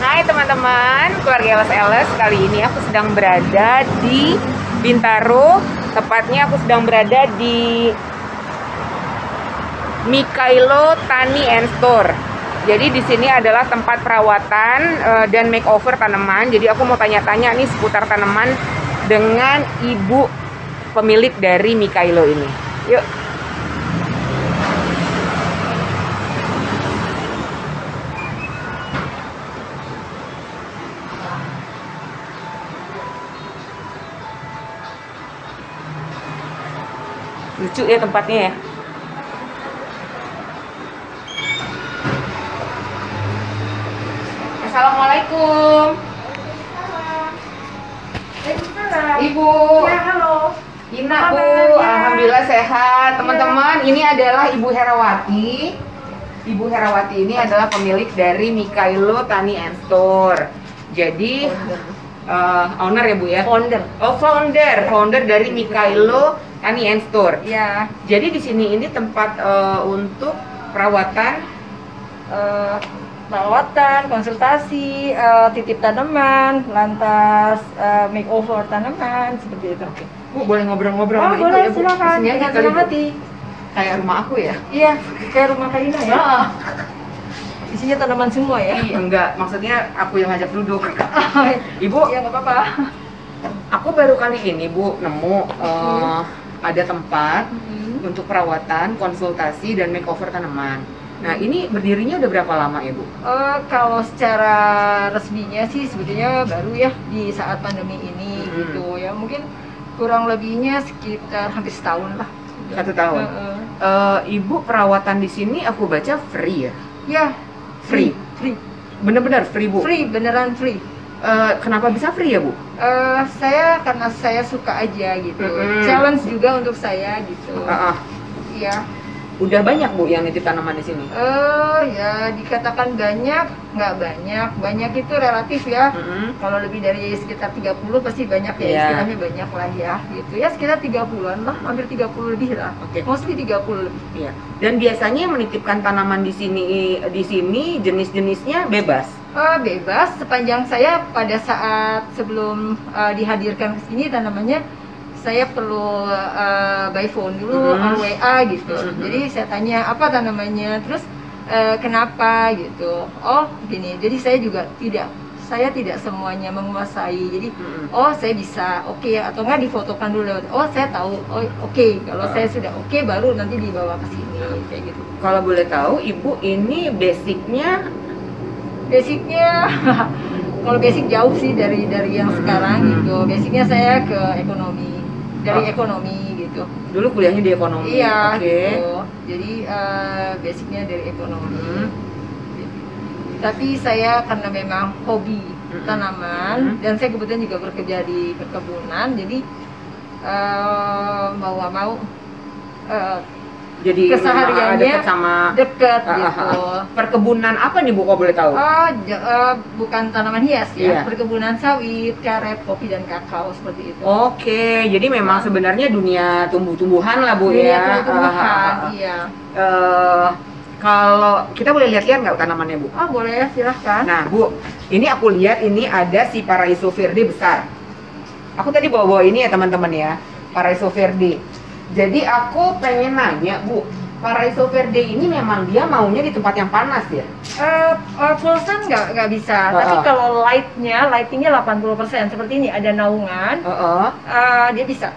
Hai teman-teman, keluarga LS kali ini aku sedang berada di Bintaro. Tepatnya aku sedang berada di Mikhailo Tani and Store. Jadi di sini adalah tempat perawatan dan makeover tanaman. Jadi aku mau tanya-tanya nih seputar tanaman dengan ibu pemilik dari Mikhailo ini. Yuk. Lucu ya tempatnya ya. Assalamualaikum. Ibu. Ya, halo. Ina, Bu. Alhamdulillah sehat. Teman-teman, ini adalah Ibu Herawati. Ibu Herawati ini adalah pemilik dari Mikhailo Tani and Store. Jadi owner ya Bu ya? Founder. Oh, founder dari Mikhailo Tani and Store. Ya. Jadi di sini ini tempat untuk perawatan, Perawatan, konsultasi, titip tanaman, lantas makeover tanaman seperti itu. Bu, boleh ngobrol-ngobrol Oh, sama Ibu boleh, ya Bu? silakan. Di sini aja Dengan kali, senang Bu. hati. Kayak rumah aku ya? Iya, kayak rumah Kaina ya. Heeh. Isinya tanaman semua ya. Iya, enggak, maksudnya aku yang ngajak duduk. Ibu, Iya, nggak apa-apa. aku baru kali ini Bu nemu ada tempat untuk perawatan, konsultasi, dan makeover tanaman. Nah, ini berdirinya udah berapa lama ya Bu? Kalau secara resminya sih sebetulnya baru ya di saat pandemi ini gitu ya. Mungkin kurang lebihnya sekitar hampir setahun lah. 1 tahun. Ibu perawatan di sini aku baca free ya? Ya, Free. Bener-bener free Bu? Free, beneran free. Kenapa bisa free ya Bu? Karena saya suka aja gitu. Challenge juga untuk saya gitu. Iya. Udah banyak Bu yang nitip tanaman di sini? Ya dikatakan banyak, nggak banyak. Banyak itu relatif ya. Kalau lebih dari sekitar 30 pasti banyak ya, istilahnya banyak lah ya gitu. Ya sekitar 30-an lah, hampir 30 lebih lah. Mostly 30 lebih. Iya. Dan biasanya menitipkan tanaman di sini jenis-jenisnya bebas? Bebas sepanjang saya pada saat sebelum dihadirkan ke sini tanamannya, saya perlu by phone dulu, WA gitu. Jadi saya tanya apa tanamannya, terus kenapa gitu. Oh gini, jadi saya tidak semuanya menguasai. Jadi saya bisa oke, atau nggak difotokan dulu. Oh saya tahu, oh oke. Kalau saya sudah oke, baru nanti dibawa ke sini kayak gitu. Kalau boleh tahu, Ibu ini basicnya kalau basic jauh sih dari yang sekarang gitu. Basicnya saya ke ekonomi. Dari ekonomi gitu. Dulu kuliahnya di ekonomi. Iya, gitu. Jadi basicnya dari ekonomi. Tapi saya karena memang hobi tanaman dan saya kebetulan juga bekerja di perkebunan, jadi mau nggak mau jadi kesehariannya dekat sama dekat gitu. Perkebunan apa nih Bu, kalau boleh tahu? Bukan tanaman hias ya, Iya. Perkebunan sawit, karet, kopi dan kakao seperti itu. Oke, jadi memang sebenarnya dunia tumbuh-tumbuhan lah Bu Dunia ya. tumbuhan, iya. Kalau kita boleh lihat-lihat nggak tanamannya Bu? Boleh, silahkan. Nah Bu, ini aku lihat ini ada si Paraiso Verde besar. Aku tadi bawa-bawa ini ya teman-teman ya, Paraiso Verde. Jadi aku pengen nanya Bu, Paraiso Verde ini memang dia maunya di tempat yang panas ya? Full sun nggak bisa, tapi kalau lightingnya 80%, seperti ini ada naungan, dia bisa.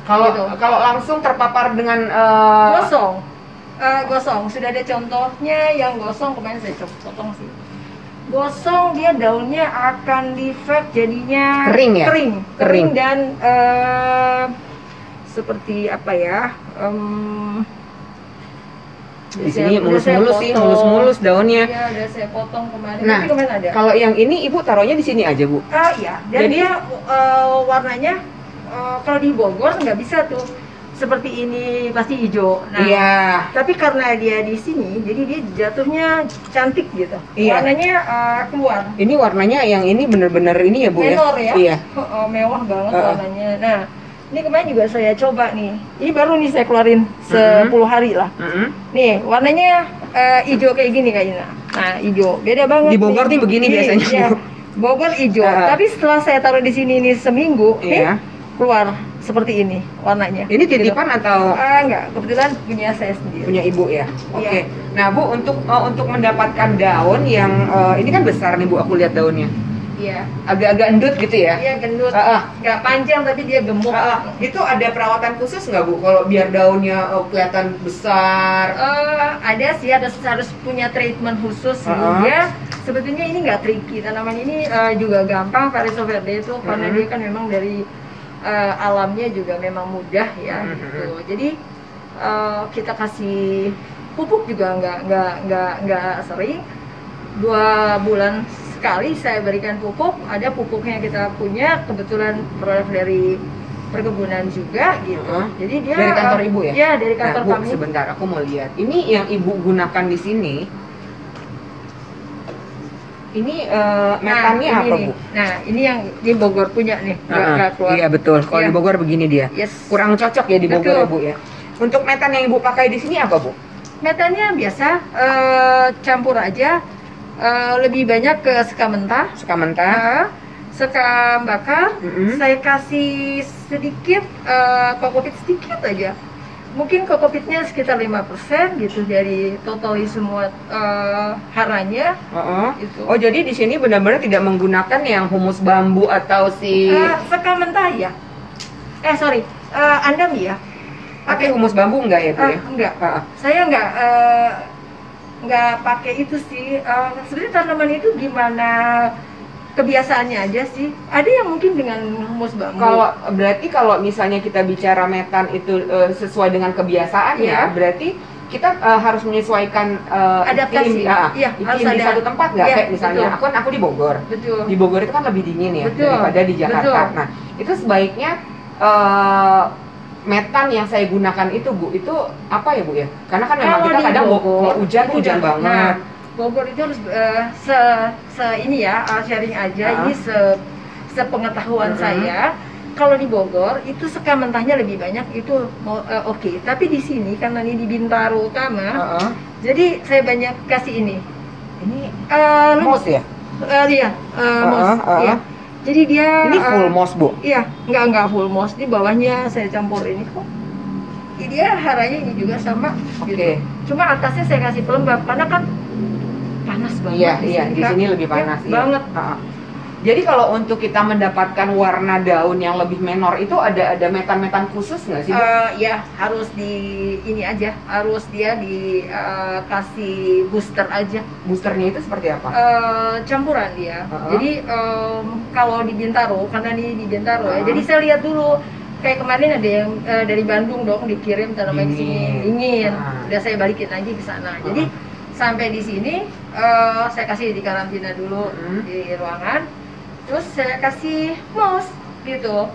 Kalau gitu. Kalau langsung terpapar dengan gosong, sudah ada contohnya yang gosong, kemarin saya potong sih. Gosong, dia daunnya akan defect, jadinya kering dan seperti apa ya? Di sini mulus-mulus daunnya. Iya, udah saya potong kemarin. Nah, tapi kemarin ada. Kalau yang ini Ibu taruhnya di sini aja Bu? Iya. Dan jadi dia warnanya kalau di Bogor nggak bisa tuh seperti ini, pasti hijau. Nah, tapi karena dia di sini, jadi dia jatuhnya cantik gitu. Warnanya keluar. Ini warnanya yang ini bener-bener ini ya Bu? Menor ya? Iya. Mewah banget warnanya. Nah, ini kemarin juga saya coba nih. Ini baru nih saya keluarin 10 hari lah. Nih, warnanya hijau kayak gini kayaknya. Nah, hijau. Beda banget. Di Bogor nih begini biasanya. Iya. Bogor hijau. Tapi setelah saya taruh di sini ini seminggu, nih keluar seperti ini warnanya. Ini titipan atau? Enggak, kebetulan punya saya sendiri. Punya ibu ya. Oke. Nah Bu, untuk mendapatkan daun yang ini kan besar nih Bu, aku lihat daunnya. Iya. Agak-agak endut gitu ya? Iya, gendut. Nggak panjang tapi dia gemuk. Itu ada perawatan khusus nggak Bu? Kalau biar daunnya kelihatan besar? Ada sih, harus punya treatment khusus. Dia sebetulnya ini nggak tricky. Tanaman ini juga gampang, Paraiso Verde itu karena dia kan memang dari alamnya juga memang mudah ya. Gitu. Jadi kita kasih pupuk juga nggak sering. 2 bulan sekali saya berikan pupuk. Ada pupuknya kita punya, kebetulan produk dari perkebunan juga gitu. Jadi dia dari kantor ibu ya? Iya, dari kantor Bu, kami. sebentar aku mau lihat. Ini yang ibu gunakan di sini. Ini metannya apa Bu? Nah, ini yang di Bogor punya nih. Nggak keluar. Iya betul. Kalau di Bogor begini dia. Yes. Kurang cocok ya di Bogor ya Bu ya. Untuk metan yang ibu pakai di sini apa Bu? Metannya biasa campur aja. Lebih banyak ke seka mentah. Seka mentah. Seka bakar. Saya kasih sedikit kokopit sedikit aja. Mungkin kokopitnya sekitar 5% gitu dari totali semua haranya. Gitu. Oh jadi di sini benar-benar tidak menggunakan yang humus bambu atau si seka mentah ya? Sorry, andam ya? Pakai humus bambu enggak ya Bu ya? Enggak. Saya nggak pakai itu sih. Sebenarnya tanaman itu gimana kebiasaannya aja sih. Ada yang mungkin dengan humus bambu. Kalau misalnya kita bicara metan itu sesuai dengan kebiasaan ya, berarti kita harus menyesuaikan adaptasi. Iklim di satu tempat nggak? Kayak misalnya aku di Bogor. Betul. Di Bogor itu kan lebih dingin ya daripada di Jakarta. Betul. Nah itu sebaiknya metan yang saya gunakan itu Bu, itu apa ya Bu ya? Karena kan memang kita kadang mau hujan banget. Bogor itu harus ini ya, sharing aja. Ini sepengetahuan saya. Kalau di Bogor itu seka mentahnya lebih banyak itu oke. Tapi di sini karena ini di Bintaro utama, jadi saya banyak kasih ini. Ini moss ya? Iya, moss. Iya. Jadi dia ini full moss Bu? Iya, enggak full moss. Di bawahnya saya campur ini kok. Dia haranya ini juga sama. Gitu. Cuma atasnya saya kasih pelembab karena kan panas banget. Iya, di sini lebih panas ya, banget. Jadi kalau untuk kita mendapatkan warna daun yang lebih menor itu ada metan-metan khusus nggak sih Bu? Ya harus ini aja, harus dia dikasih booster aja. Boosternya itu seperti apa? Campuran dia. Jadi kalau di Bintaro, karena ini di Bintaro ya, jadi saya lihat dulu. Kayak kemarin ada yang dari Bandung dong dikirim tanaman di sini dingin. Udah saya balikin lagi ke sana. Jadi sampai di sini saya kasih di karantina dulu di ruangan. Terus saya kasih moss gitu.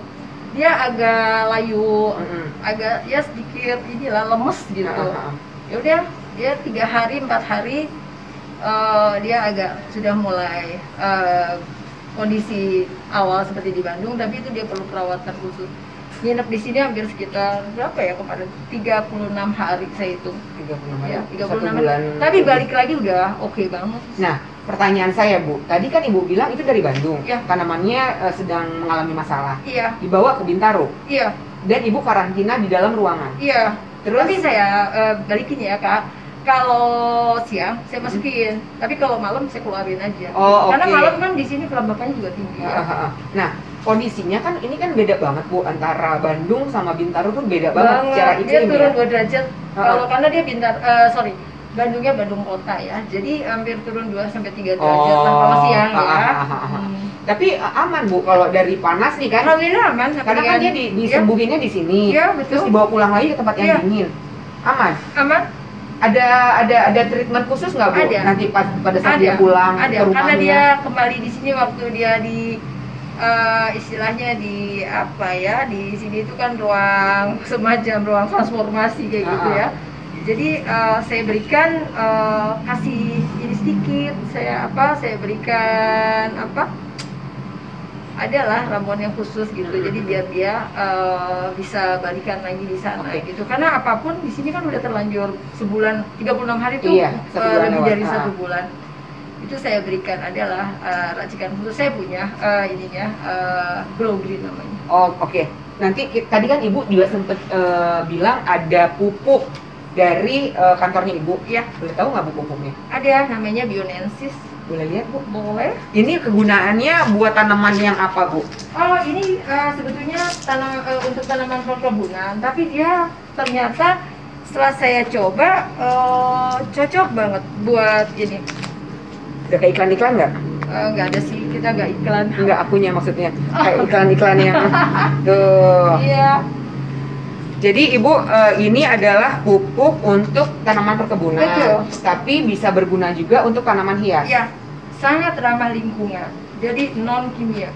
Dia agak layu, agak ya sedikit inilah lemes gitu. Ya udah, dia 3 hari 4 hari dia agak sudah mulai kondisi awal seperti di Bandung, tapi itu dia perlu perawatan khusus. Nginep di sini hampir sekitar berapa ya kemarin? 36 hari saya hitung. 36 hari. Ya, 36 bulan. Tapi balik lagi udah oke banget. Nah, pertanyaan saya Bu, tadi kan Ibu bilang itu dari Bandung. Iya. Tanamannya sedang mengalami masalah. Iya. Dibawa ke Bintaro. Iya. Dan Ibu karantina di dalam ruangan. Iya. Terus? Tapi saya balikin ya Kak. Kalau siang saya masukin, tapi kalau malam saya keluarin aja. Karena malam kan di sini kelembapannya juga tinggi. Ya. Nah, kondisinya kan ini kan beda banget Bu, antara Bandung sama Bintaro tuh beda banget secara iklim. Dia turun 2 derajat. Kalau karena dia Bandungnya Bandung kota ya. Jadi hampir turun 2 sampai 3 derajat lah kalau siang ya. Tapi aman Bu kalau dari panas nih kan? Alhamdulillah aman. Karena kan dia disembuhinnya di sini. Iya, betul. Terus dibawa pulang lagi ke tempat yang dingin. Aman. Aman. Ada treatment khusus nggak Bu? Ada. Nanti pada saat dia pulang ke rumahnya? Karena dia kembali di sini waktu dia di istilahnya di apa ya, di sini itu kan ruang semacam ruang transformasi kayak gitu ya. Jadi saya berikan kasih ini sedikit, saya berikan adalah ramuan yang khusus gitu. Jadi biar dia bisa balikan lagi di sana gitu. Karena apapun di sini kan udah terlanjur sebulan, 36 hari tuh, lebih dari 1 bulan. Itu saya berikan adalah racikan khusus. Saya punya ininya Glow Green namanya. Oh, oke. Nanti tadi kan Ibu juga sempet bilang ada pupuk dari kantornya Ibu. Iya. Boleh tahu nggak Bu pupuknya? Ada, namanya Bionensis. Boleh lihat Bu? Boleh. Ini kegunaannya buat tanaman yang apa Bu? Oh, ini sebetulnya untuk tanaman perkebunan, tapi dia ternyata setelah saya coba cocok banget buat ini. Udah kayak iklan-iklan nggak? Nggak ada sih, kita nggak iklan. Nggak, akunya maksudnya kayak iklan-iklan yang tuh. Iya. Jadi Ibu ini adalah pupuk untuk tanaman perkebunan. Betul. Tapi bisa berguna juga untuk tanaman hias. Iya, sangat ramah lingkungan. Jadi non kimia.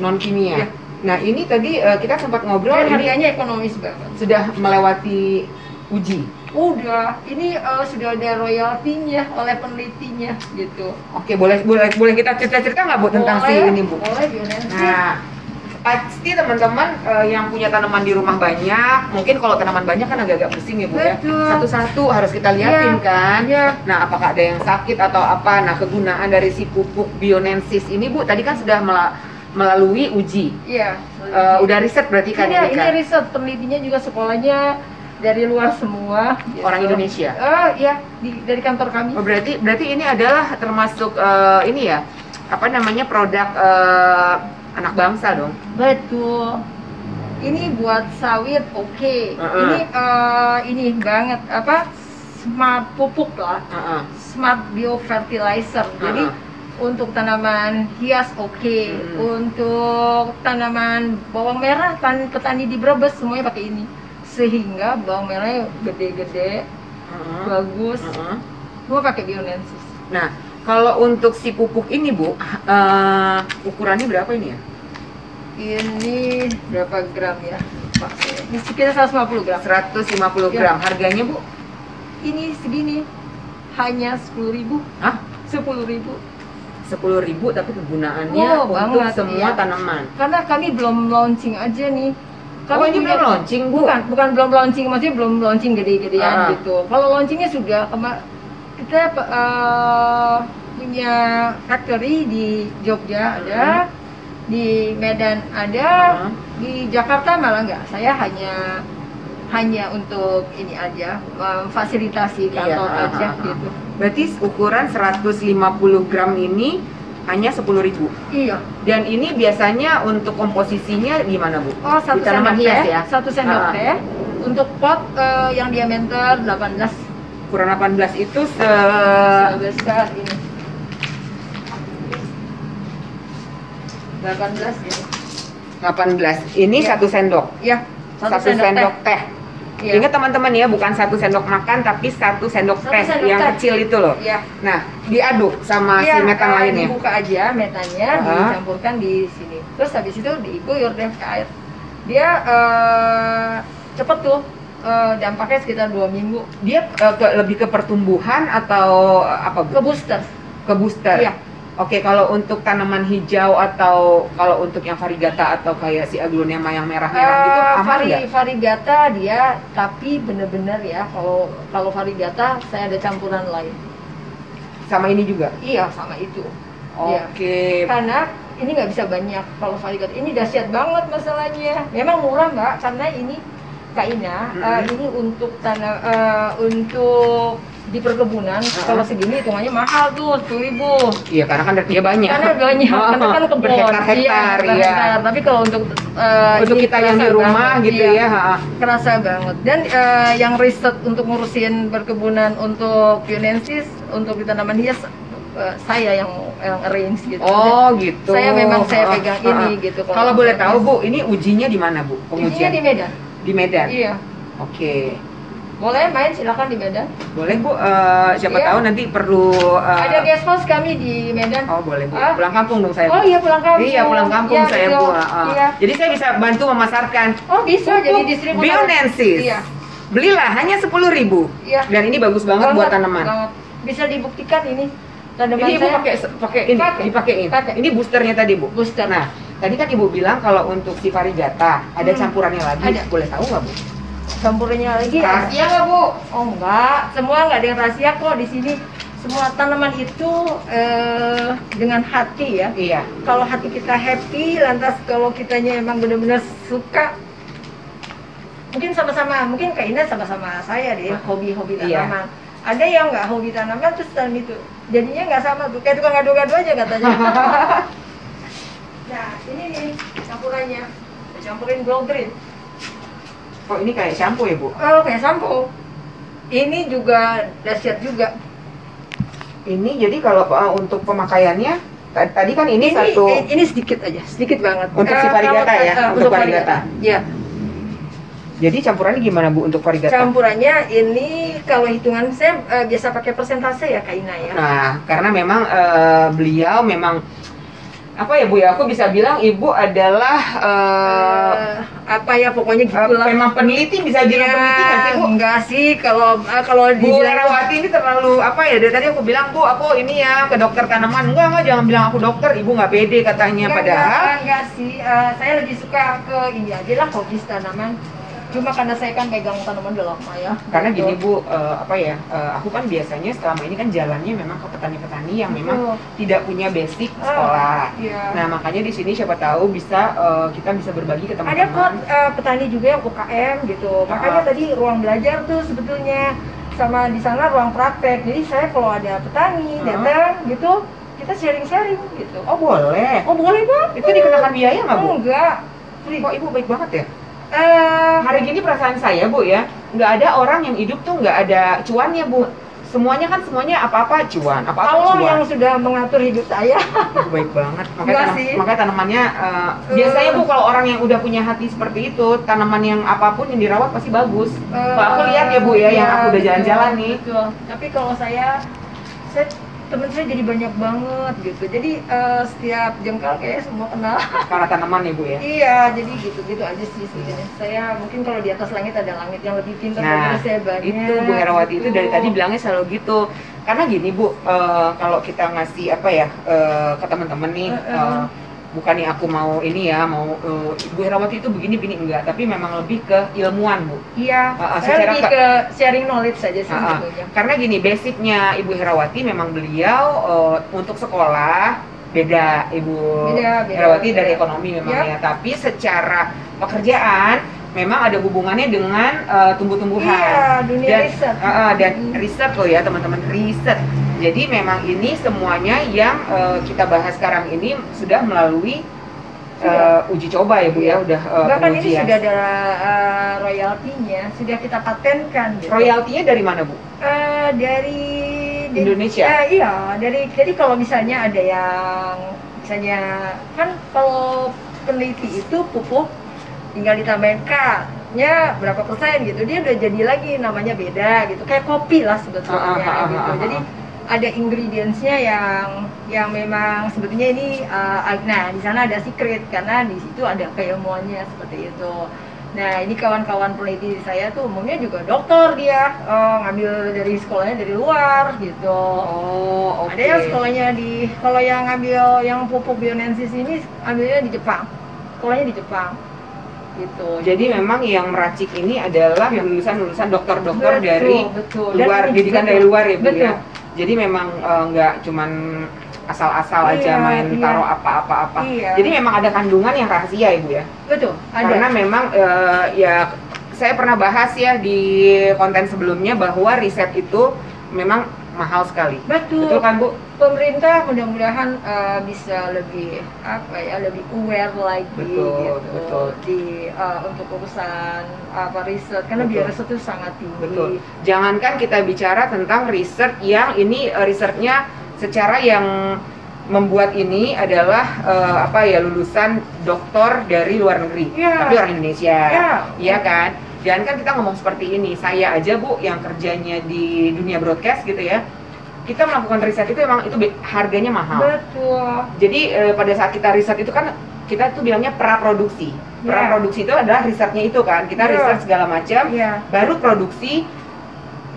Non kimia. Iya. Nah ini tadi kita sempat ngobrol. Dan ini harganya ekonomis banget. sudah melewati uji. Udah, ini sudah ada royaltinya oleh penelitinya gitu. Oke, boleh kita cerita-cerita nggak Bu tentang si ini Bu? Boleh, Bionensis. Nah, pasti teman-teman yang punya tanaman di rumah banyak, mungkin kalau tanaman banyak kan agak-agak pusing ya Bu ya. Betul. Satu-satu harus kita liatin Iya, kan. iya. Nah, apakah ada yang sakit atau apa? Nah, kegunaan dari si pupuk Bionensis ini Bu, tadi kan sudah melalui uji. Iya. Udah riset berarti kan Ini kan? riset, penelitinya juga sekolahnya dari luar semua. Gitu. Orang Indonesia. Iya, dari kantor kami. Oh, berarti ini adalah termasuk ini ya, apa namanya, produk anak bangsa dong. Betul. Ini buat sawit oke. Ini banget apa? Smart pupuk lah. Smart biofertilizer. Jadi untuk tanaman hias oke. Untuk tanaman bawang merah, petani di Brebes semuanya pakai ini. Sehingga bawang merahnya gede-gede, bagus. Semua pakai Bionensis. Nah, kalau untuk si pupuk ini Bu, ukurannya berapa ini ya? Ini berapa gram ya Pak? Ini sekitar 150 gram. 150 gram. Harganya Bu? Ini segini, hanya 10.000. Hah? 10.000. 10.000 tapi kegunaannya untuk banget, semua iya. tanaman. Karena kami belum launching aja nih. Kami ini belum launching Bu? Bukan belum launching, maksudnya belum launching gede-gedean gitu. Kalau launchingnya sudah, kita punya factory di Jogja ada, di Medan ada, di Jakarta malah nggak. Saya hanya untuk ini aja, fasilitasi kantor aja gitu. Berarti ukuran 150 gram ini hanya 10.000. Iya. Dan ini biasanya untuk komposisinya gimana Bu? Oh, Di tanaman hias ya? 1 sendok teh. Untuk pot yang diameter 18. Ukuran 18 itu Sebesar ini. 18 ini. 18. Ini Iya. 1 sendok. Ya, 1 sendok teh. Iya. Ingat teman-teman ya, bukan 1 sendok makan tapi 1 sendok teh yang kecil itu loh. Iya. Nah, diaduk sama si metan lainnya. Dibuka aja metannya, dicampurkan di sini. Terus habis itu diguyur deh ke air. Dia cepet tuh. Dampaknya sekitar 2 minggu. Dia lebih ke pertumbuhan atau apa Bu? Ke booster. Ke booster. Iya. Oke, kalau untuk tanaman hijau atau kalau untuk yang variegata atau kayak si aglonema yang merah-merah gitu aman nggak? Variegata dia, tapi bener-bener ya, kalau variegata saya ada campuran lain. Sama ini juga? Iya, sama itu. Oke. Ya. Karena ini nggak bisa banyak kalau variegata. Ini dahsyat banget masalahnya. Memang murah Mbak, karena ini Kaina, ini untuk untuk di perkebunan. Kalau segini hitungannya mahal tuh, 10.000. Iya, karena kan dia banyak. Karena kan kebun. Berhektar-hektar, iya. Tapi kalau untuk kita yang di rumah banget, gitu ya, kerasa banget. Dan yang riset untuk ngurusin perkebunan untuk Bionensis, untuk di tanaman hias, saya yang arrange gitu. Oh gitu. Saya pegang ini gitu. Kalau boleh tahu Bu, ini ujinya di mana Bu? Ujinya di Medan. Di Medan. Iya. Oke. Boleh main, silakan di Medan. Boleh Bu, siapa tahu nanti perlu ada guest house kami di Medan. Oh boleh Bu, pulang kampung dong saya Bu. Oh iya, pulang kampung. Iya, pulang kampung saya Bu. Iya. Jadi saya bisa bantu memasarkan. Oh bisa, jadi distributor. Bionensis. Iya. Belilah hanya 10.000. Iya. Dan ini bagus banget buat tanaman. Banget. Bisa dibuktikan ini. Tanaman ini Ibu saya pakai ini, dipakein. Pakai. Ini boosternya tadi Bu. Booster. Nah, Tadi kan Ibu bilang kalau untuk si varigata ada campurannya lagi. Ada. Boleh tahu nggak Bu? Campurannya lagi Rahasia nggak Bu? Oh enggak, semua nggak ada yang rahasia kok di sini. Semua tanaman itu dengan hati ya. Iya. Kalau hati kita happy, lantas kalau kitanya emang benar-benar suka, mungkin sama-sama, mungkin Kak Ina sama-sama saya deh, hobi-hobi Iya. tanaman. Ada yang nggak hobi tanaman terus tanam itu, jadinya nggak sama tuh, kayak tukang gado-gado aja katanya. Nah ini nih campurannya, saya campurin Glow Green. Oh ini kayak shampoo ya Bu? Oh kayak sampo. Ini juga dahsyat juga. Ini jadi kalau untuk pemakaiannya tadi kan ini satu ini sedikit aja, sedikit banget. untuk si varigata ya, untuk varigata. Ya. Jadi campurannya gimana Bu untuk varigata? Campurannya ini kalau hitungan saya biasa pakai persentase ya Kak Ina ya. Nah, karena memang beliau memang apa ya Bu ya, aku bisa bilang Ibu adalah Apa ya pokoknya gitulah. memang peneliti, bisa bilang peneliti nggak sih Bu? Enggak sih, kalau Bu dibilang Herawati ini terlalu apa ya, dari tadi aku bilang Bu aku ini ya ke dokter tanaman. Enggak jangan bilang aku dokter, Ibu nggak pede katanya. Padahal enggak sih, saya lebih suka ke ini aja lah, hobis tanaman. Cuma karena saya kan pegang tanaman udah lama ya. karena Gitu. gini Bu, apa ya, aku kan biasanya selama ini kan jalannya memang ke petani-petani yang memang tidak punya basic sekolah. Iya. Nah makanya di sini siapa tahu bisa kita bisa berbagi ke Ada teman-teman. kok petani juga yang UKM gitu. Makanya tadi ruang belajar tuh sebetulnya sama di sana ruang praktek. Jadi saya kalau ada petani datang gitu, kita sharing-sharing gitu. Oh boleh. Oh boleh Bang? Itu dikenakan biaya nggak Bu? Enggak. Kok Ibu baik banget ya? Hari gini perasaan saya Bu ya, nggak ada orang yang hidup tuh nggak ada cuannya Bu. Semuanya apa-apa cuan, apa-apa Kalau cuan. yang sudah mengatur hidup saya, Itu baik banget. Enggak sih. Makanya tanamannya biasanya Bu kalau orang yang udah punya hati seperti itu, tanaman yang apapun yang dirawat pasti bagus. Kalau aku lihat ya Bu ya, yang aku udah jalan-jalan nih. Betul. Tapi kalau saya temen saya jadi banyak banget gitu. Jadi setiap jengkal kayak semua kenal. Karena tanaman ya Bu ya. Iya, jadi gitu aja sih sebenarnya. Saya mungkin kalau di atas langit ada langit yang lebih pintar Nah, daripada saya banyak. itu Bu Herawati itu dari tadi bilangnya selalu gitu. Karena gini Bu, kalau kita ngasih apa ya ke teman-teman nih, bukannya aku mau ini ya, mau Bu Herawati itu begini enggak, tapi memang lebih ke ilmuwan Bu. Iya, saya secara lebih ke sharing knowledge saja sih sebetulnya. Karena gini, basicnya Ibu Herawati memang beliau untuk sekolah beda Ibu Herawati dari ekonomi memang ya, tapi secara pekerjaan memang ada hubungannya dengan tumbuh-tumbuhan. Iya, dunia riset. Dan riset loh ya teman-teman, riset. Jadi memang ini semuanya yang kita bahas sekarang ini sudah melalui uji coba ya Bu ya, udah bahkan ini pengujian. sudah ada royaltinya, sudah kita patenkan gitu. Royaltinya dari mana Bu? Dari Indonesia? Iya, jadi kalau misalnya ada yang misalnya kan kalau peneliti itu pupuk tinggal ditambahin K-nya berapa persen gitu, dia udah jadi lagi namanya beda gitu, kayak kopi lah sebetulnya gitu. Jadi ada ingredients-nya yang memang sebetulnya ini nah di sana ada secret karena di situ ada keilmuannya seperti itu. Nah ini kawan-kawan peneliti saya tuh umumnya juga dokter, dia ngambil dari sekolahnya dari luar gitu. Oh, oke. Ada yang sekolahnya kalau yang ngambil yang pupuk Bionensis ini ambilnya di Jepang, sekolahnya di Jepang gitu. Jadi memang yang meracik ini adalah lulusan-lulusan dokter-dokter dari luar, Dan didikan dari luar ya Bu betul. ya. Jadi memang nggak cuman asal-asal aja main taruh apa-apa. Iya. Jadi memang ada kandungan yang rahasia ya Bu ya. Betul, ada. Karena memang ya saya pernah bahas ya di konten sebelumnya bahwa riset itu memang mahal sekali. Betul kan Bu? Pemerintah mudah-mudahan bisa lebih lebih aware lagi betul. untuk urusan riset, karena biaya riset itu sangat tinggi. Betul. Jangankan kita bicara tentang riset yang ini risetnya secara yang membuat ini adalah lulusan doktor dari luar negeri, tapi orang Indonesia, ya kan? Jangan kan kita ngomong seperti ini, saya aja Bu yang kerjanya di dunia broadcast gitu ya, kita melakukan riset itu emang itu harganya mahal. Betul. Jadi pada saat kita riset itu kan kita tuh bilangnya praproduksi. Praproduksi itu adalah risetnya itu kan, kita riset segala macam, baru produksi.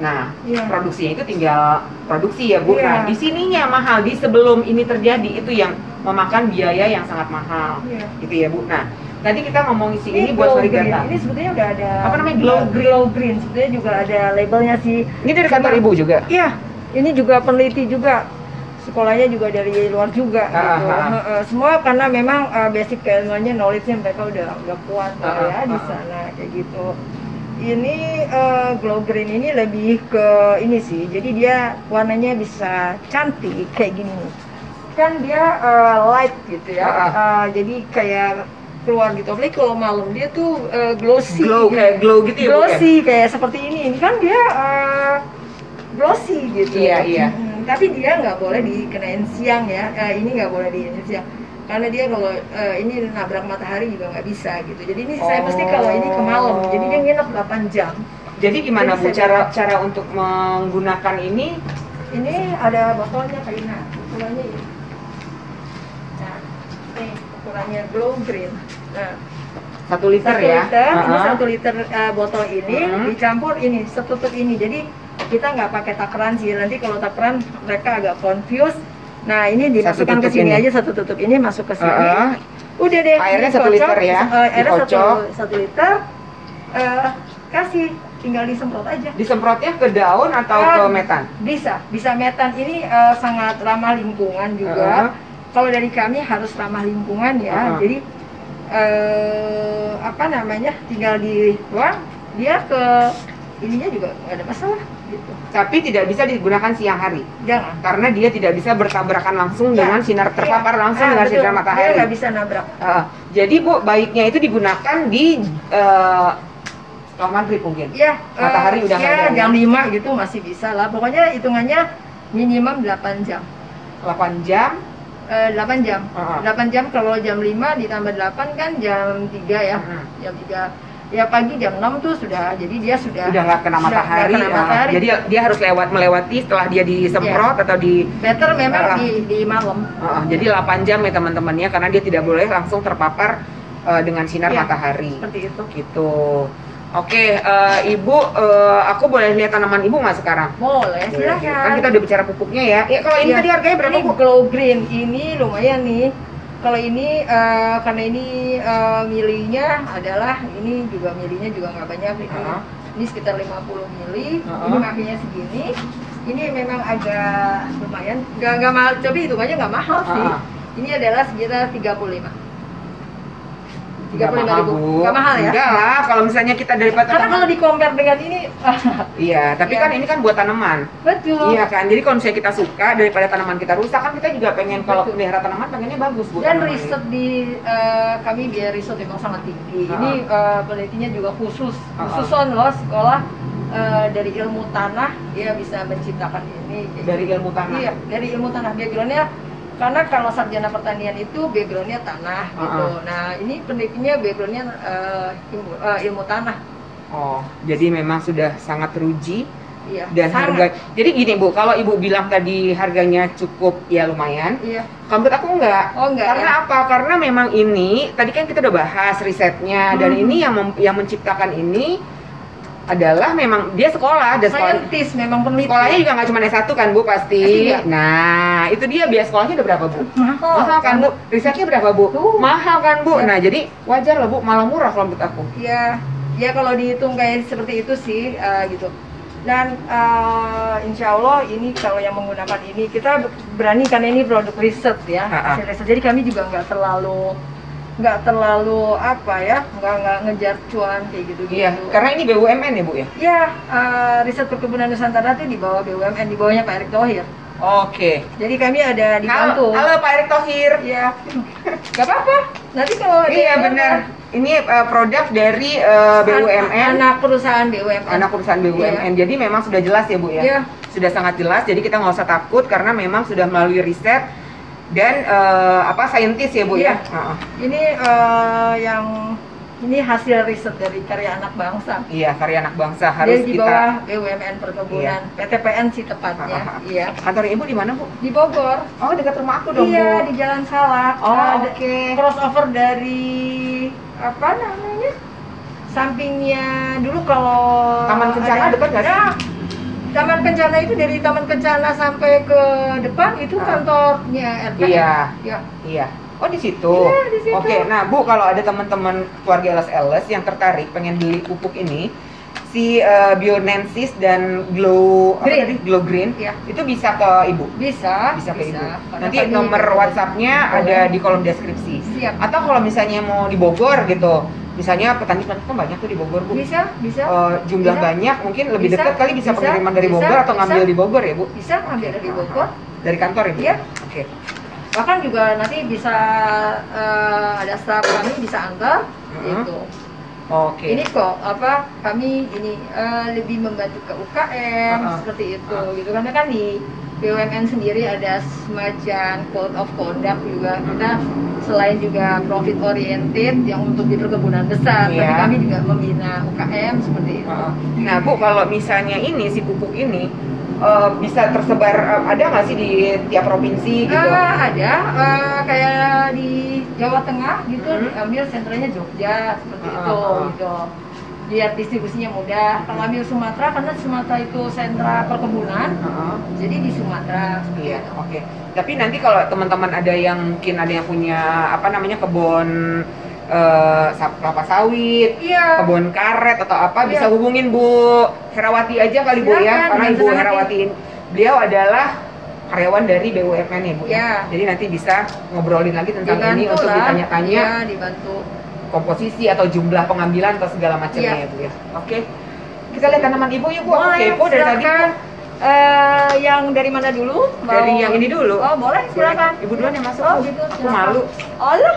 Nah, produksinya itu tinggal produksi ya Bu. Nah, di sininya mahal, di sebelum ini terjadi itu yang memakan biaya yang sangat mahal. Iya. Gitu ya, Bu. Nah, tadi kita ngomongin si ini glow buat green. varigata. Ini sebetulnya udah ada Apa namanya? Glow green. Glow green. Sebetulnya juga ada labelnya sih. Ini dari kantor Ibu juga? Iya. Ini juga peneliti juga. Sekolahnya juga dari luar juga gitu. Semua karena memang basic keilmuannya, knowledge-nya mereka udah kuat ya di sana kayak gitu. Ini glow green ini lebih ke ini sih. Jadi dia warnanya bisa cantik kayak gini nih. Kan dia light gitu ya. Jadi kayak keluar gitu. Apalagi kalau malam dia tuh glossy. Kayak glow gitu ya, Bu? Glossy kayak seperti ini. Ini kan dia glossy gitu. Iya. Tapi dia nggak boleh dikenain siang ya. Ini nggak boleh dikenain siang. Karena dia kalau ini nabrak matahari juga nggak bisa gitu. Jadi ini saya mesti kalau ini ke malam. Jadi dia nginep 8 jam. Jadi gimana, Bu, cara untuk menggunakan ini? Ini ada botolnya kayak nah, ukurannya ini. Nah, nih ukurannya glow green. Nah, 1 liter ya? Ini 1 liter botol ini dicampur ini setutup ini. Jadi kita nggak pakai takaran sih. Nanti kalau takaran mereka agak confused. Nah, ini dimasukkan ke sini aja, satu tutup ini masuk ke sini. Udah deh. Airnya 1 liter ya? Airnya 1 liter. Kasih, tinggal disemprot aja. Disemprotnya ke daun atau ke metan? Bisa metan. Ini sangat ramah lingkungan juga. Kalau dari kami harus ramah lingkungan ya. Jadi apa namanya? Tinggal dibuang, dia ke ininya juga nggak ada masalah gitu. Tapi tidak bisa digunakan siang hari. Jangan. Karena dia tidak bisa bertabrakan langsung dengan sinar terpapar langsung dengan betul. sinar matahari. Dia nggak bisa nabrak. Jadi, Bu, baiknya itu digunakan di setelah maghrib mungkin. Iya. Matahari udah nggak ada. Jam 5 gitu masih bisa lah. Pokoknya hitungannya minimum 8 jam. 8 jam. 8 jam. 8 jam kalau jam 5 ditambah 8 kan jam 3 ya. Jam 3. Ya pagi jam 6 tuh sudah, jadi dia sudah nggak kena matahari. Jadi dia harus melewati setelah dia disemprot atau di better memang di malam. Jadi 8 jam ya teman-teman ya, karena dia tidak boleh langsung terpapar dengan sinar matahari. Seperti itu. Gitu. Oke, Ibu, aku boleh lihat tanaman Ibu nggak sekarang? Boleh, silakan. Kan kita udah bicara pupuknya ya. Kalau ini tadi harganya berapa, ini Bu? glow green ini lumayan nih. Kalau ini karena ini milinya adalah ini juga milinya juga nggak banyak ini sekitar 50 mili. Ini makanya segini. Ini memang agak lumayan, nggak mahal, tapi hitungannya nggak mahal sih. Ini adalah sekitar 35. 35.000. Nggak mahal ya? Enggak lah, kalau misalnya kita daripada karena kalau di compare dengan ini iya, tapi kan ini kan buat tanaman. Betul. Iya kan, jadi kalau misalnya kita suka daripada tanaman kita rusak kan kita juga pengen kalau pelihara tanaman pengennya bagus buat dan tanaman. riset di kami biaya riset memang sangat tinggi. Ini penelitinya juga khusus loh sekolah dari ilmu tanah dia bisa menciptakan ini. Dari ilmu tanah? Iya, dari ilmu tanah. Backgroundnya karena kalau sarjana pertanian itu backgroundnya tanah gitu. Nah ini penelitinya backgroundnya ilmu tanah. Oh, jadi memang sudah sangat teruji. Iya, dan harga. Jadi gini, Bu, kalau Ibu bilang tadi harganya cukup ya lumayan. Iya. Kalau menurut aku enggak. Oh, enggak. Karena apa? Karena memang ini tadi kan kita udah bahas risetnya dan ini yang menciptakan ini adalah memang dia sekolah, saintis, memang peneliti. Sekolahnya juga nggak cuma S1 kan, Bu, pasti. Nah, itu dia biaya sekolahnya udah berapa, Bu? Mahal kan, Bu? Risetnya berapa, Bu? Mahal kan, Bu? Nah, jadi wajar lah, Bu, malah murah kalau menurut aku. Iya. Ya kalau dihitung kayak seperti itu sih gitu. Dan insya Allah ini kalau yang menggunakan ini kita berani karena ini produk riset ya, hasil riset. Jadi kami juga nggak terlalu apa ya, nggak ngejar cuan kayak gitu. Iya, karena ini BUMN ya, Bu ya? Iya, riset perkebunan Nusantara itu di bawah BUMN, di bawahnya Pak Erick Thohir. Oke. Jadi kami ada dibantu. Halo Pak Erick Thohir. Iya. Gak apa-apa. Nanti kalau iya benar. Ini produk dari BUMN. Anak perusahaan BUMN. Anak perusahaan BUMN. Iya. Jadi memang sudah jelas ya, Bu ya. Iya. Sudah sangat jelas. Jadi kita nggak usah takut karena memang sudah melalui riset dan saintis ya, Bu ya. Ini ini hasil riset dari karya anak bangsa. Iya, karya anak bangsa harus di bawah BUMN perkebunan, PTPN sih tepatnya. Iya. Kantor Ibu di mana, Bu? Di Bogor. Oh, dekat rumah aku dong, Bu. Iya, di Jalan Salak. Oh, oke. Crossover dari apa namanya? Sampingnya dulu kalau Taman Kencana dekat nggak sih? Taman Kencana itu dari Taman Kencana sampai ke depan itu kantornya RT. Iya. Ya. Iya. Oh di situ. Iya, di situ. Oke, nah Bu, kalau ada teman-teman keluarga LSLS yang tertarik pengen beli pupuk ini, si Bionensis dan Glow Green. Glow Green, Iya. itu bisa ke Ibu. Bisa Ke Ibu. Karena Nanti kami- nomor WhatsApp-nya ada di kolom deskripsi. Siap. Atau kalau misalnya mau di Bogor gitu, misalnya petani kan banyak tuh di Bogor Bu. Bisa. Jumlah Bisa. banyak, mungkin lebih Bisa. dekat kali bisa Bisa. pengiriman dari Bisa. Bogor atau ngambil Bisa. di Bogor ya Bu? Bisa ambil dari Bogor. Dari kantor ya Bu? Iya. Oke. Bahkan juga nanti bisa ada staff kami bisa antar gitu. Oke. Ini kok kami ini lebih membantu ke UKM seperti itu gitu, karena kan di BUMN sendiri ada semacam code of conduct juga. Kita selain juga profit oriented yang untuk di perkebunan besar, tapi Iya. kami juga membina UKM seperti itu. Nah Bu, kalau misalnya ini si pupuk ini bisa tersebar, ada nggak sih di tiap provinsi gitu? Ada kayak di Jawa Tengah gitu, diambil sentranya Jogja seperti itu gitu. Biar distribusinya mudah. Kalau ambil Sumatera, karena Sumatera itu sentra perkebunan, jadi di Sumatera. Iya, oke. Tapi nanti kalau teman-teman ada yang mungkin ada yang punya kebun kelapa sawit, Iya. kebun karet atau apa, bisa Iya. hubungin Bu Herawati aja kali Bu ya, Silakan, karena dengan Ibu senang hati. Herawati beliau adalah karyawan dari BUMN ya Bu. Iya. Jadi nanti bisa ngobrolin lagi tentang ini Dibantu untuk lah. ditanya-tanya Iya, dibantu. komposisi atau jumlah pengambilan atau segala macamnya Iya. ya Bu ya. Oke. Kita lihat tanaman Ibu yuk Bu, aku Boleh, kepo dari tadi. silakan. Yang dari mana dulu? Dari yang ini dulu. Oh, boleh, silakan. Ibu duluan yang masuk. Oh, Bu. gitu. Aku silakan. malu. Oh, loh.